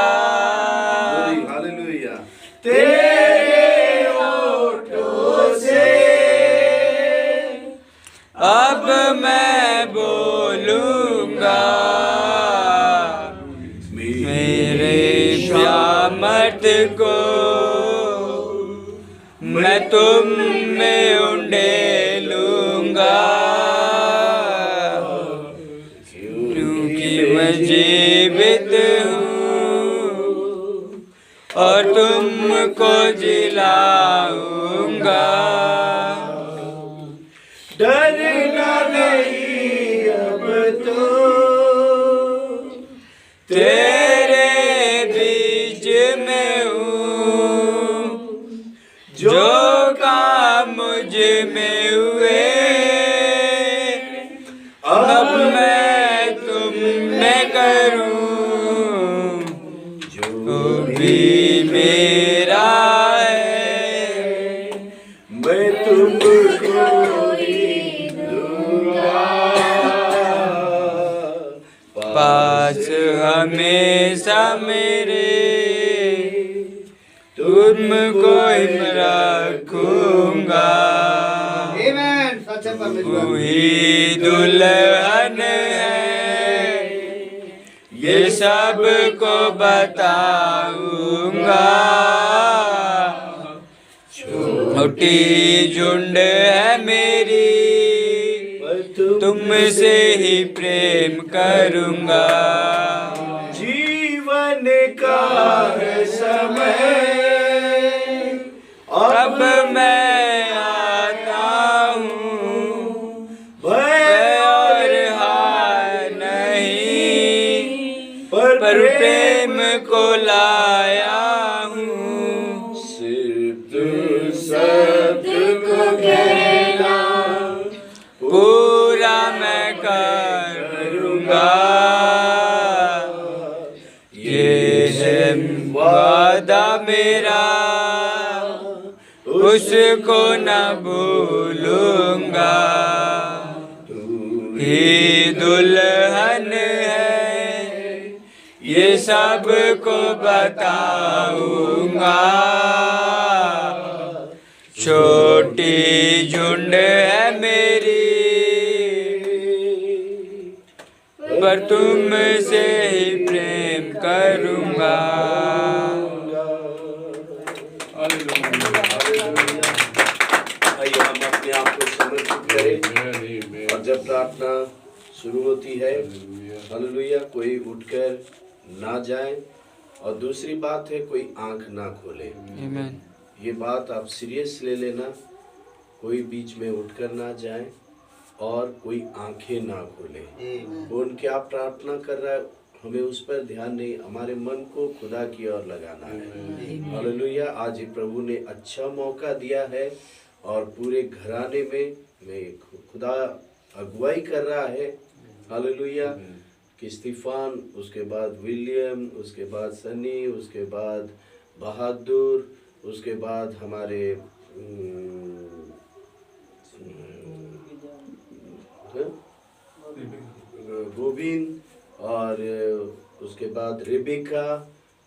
[SPEAKER 2] हालेलुया। तेरे होठों से
[SPEAKER 1] अब मैं बोलूंगा। मेरे प्यामत को मैं तुम में उंडेलूंगा, क्योंकि मैं जीवित हूँ और तुमको जिलाऊंगा।
[SPEAKER 2] डरना नहीं अब तो,
[SPEAKER 1] तेरे बीच में हूँ, जो काम मुझ में हुए अब मैं तुम में करूँ। जो भी मेरा है
[SPEAKER 2] मैं तुमको ही दूंगा।
[SPEAKER 1] पास हमें हमेशा मेरे तुमको ही रखूंगा।
[SPEAKER 4] आमीन। सच्चे परमेश्वर
[SPEAKER 1] तू ही दुल्हन है, ये सब को बताऊंगा। छोटी झुंड है मेरी, तुमसे ही प्रेम करूंगा।
[SPEAKER 2] जीवन का है समय,
[SPEAKER 1] अब मैं आता हूँ, भय और हार नहीं, पर प्रेम को लाया हूँ।
[SPEAKER 2] सिर्फ सत्य को कहना
[SPEAKER 1] पूरा मैं करूँगा। ये है वादा मेरा, उसको न भूलूंगा। तू ही दुल्हन है, ये सब को बताऊंगा। छोटी झुंड है मेरी, पर तुमसे ही प्रेम करूंगा।
[SPEAKER 2] आइए हम अपने आप को समर्पित करें, और जब प्रार्थना शुरू होती है, हालेलुया, कोई उठकर ना जाए, और दूसरी बात है कोई आंख ना खोले।
[SPEAKER 1] आमीन।
[SPEAKER 2] ये बात आप सीरियस ले लेना, कोई बीच में उठकर ना जाए और कोई आंखें ना खोले। कौन क्या प्रार्थना कर रहा है हमें उस पर ध्यान नहीं, हमारे मन को खुदा की ओर लगाना है। हालेलुया, आज ही प्रभु ने अच्छा मौका दिया है और पूरे घराने में खुदा अगुवाई कर रहा है। हालेलुया, कि स्टीफन, उसके बाद विलियम, उसके बाद सनी, उसके बाद बहादुर, उसके बाद हमारे गोविंद, और उसके बाद रेबिका,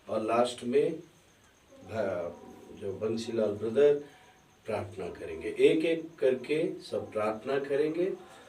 [SPEAKER 2] और लास्ट में जो बंसीलाल ब्रदर प्रार्थना करेंगे। एक एक करके सब प्रार्थना करेंगे।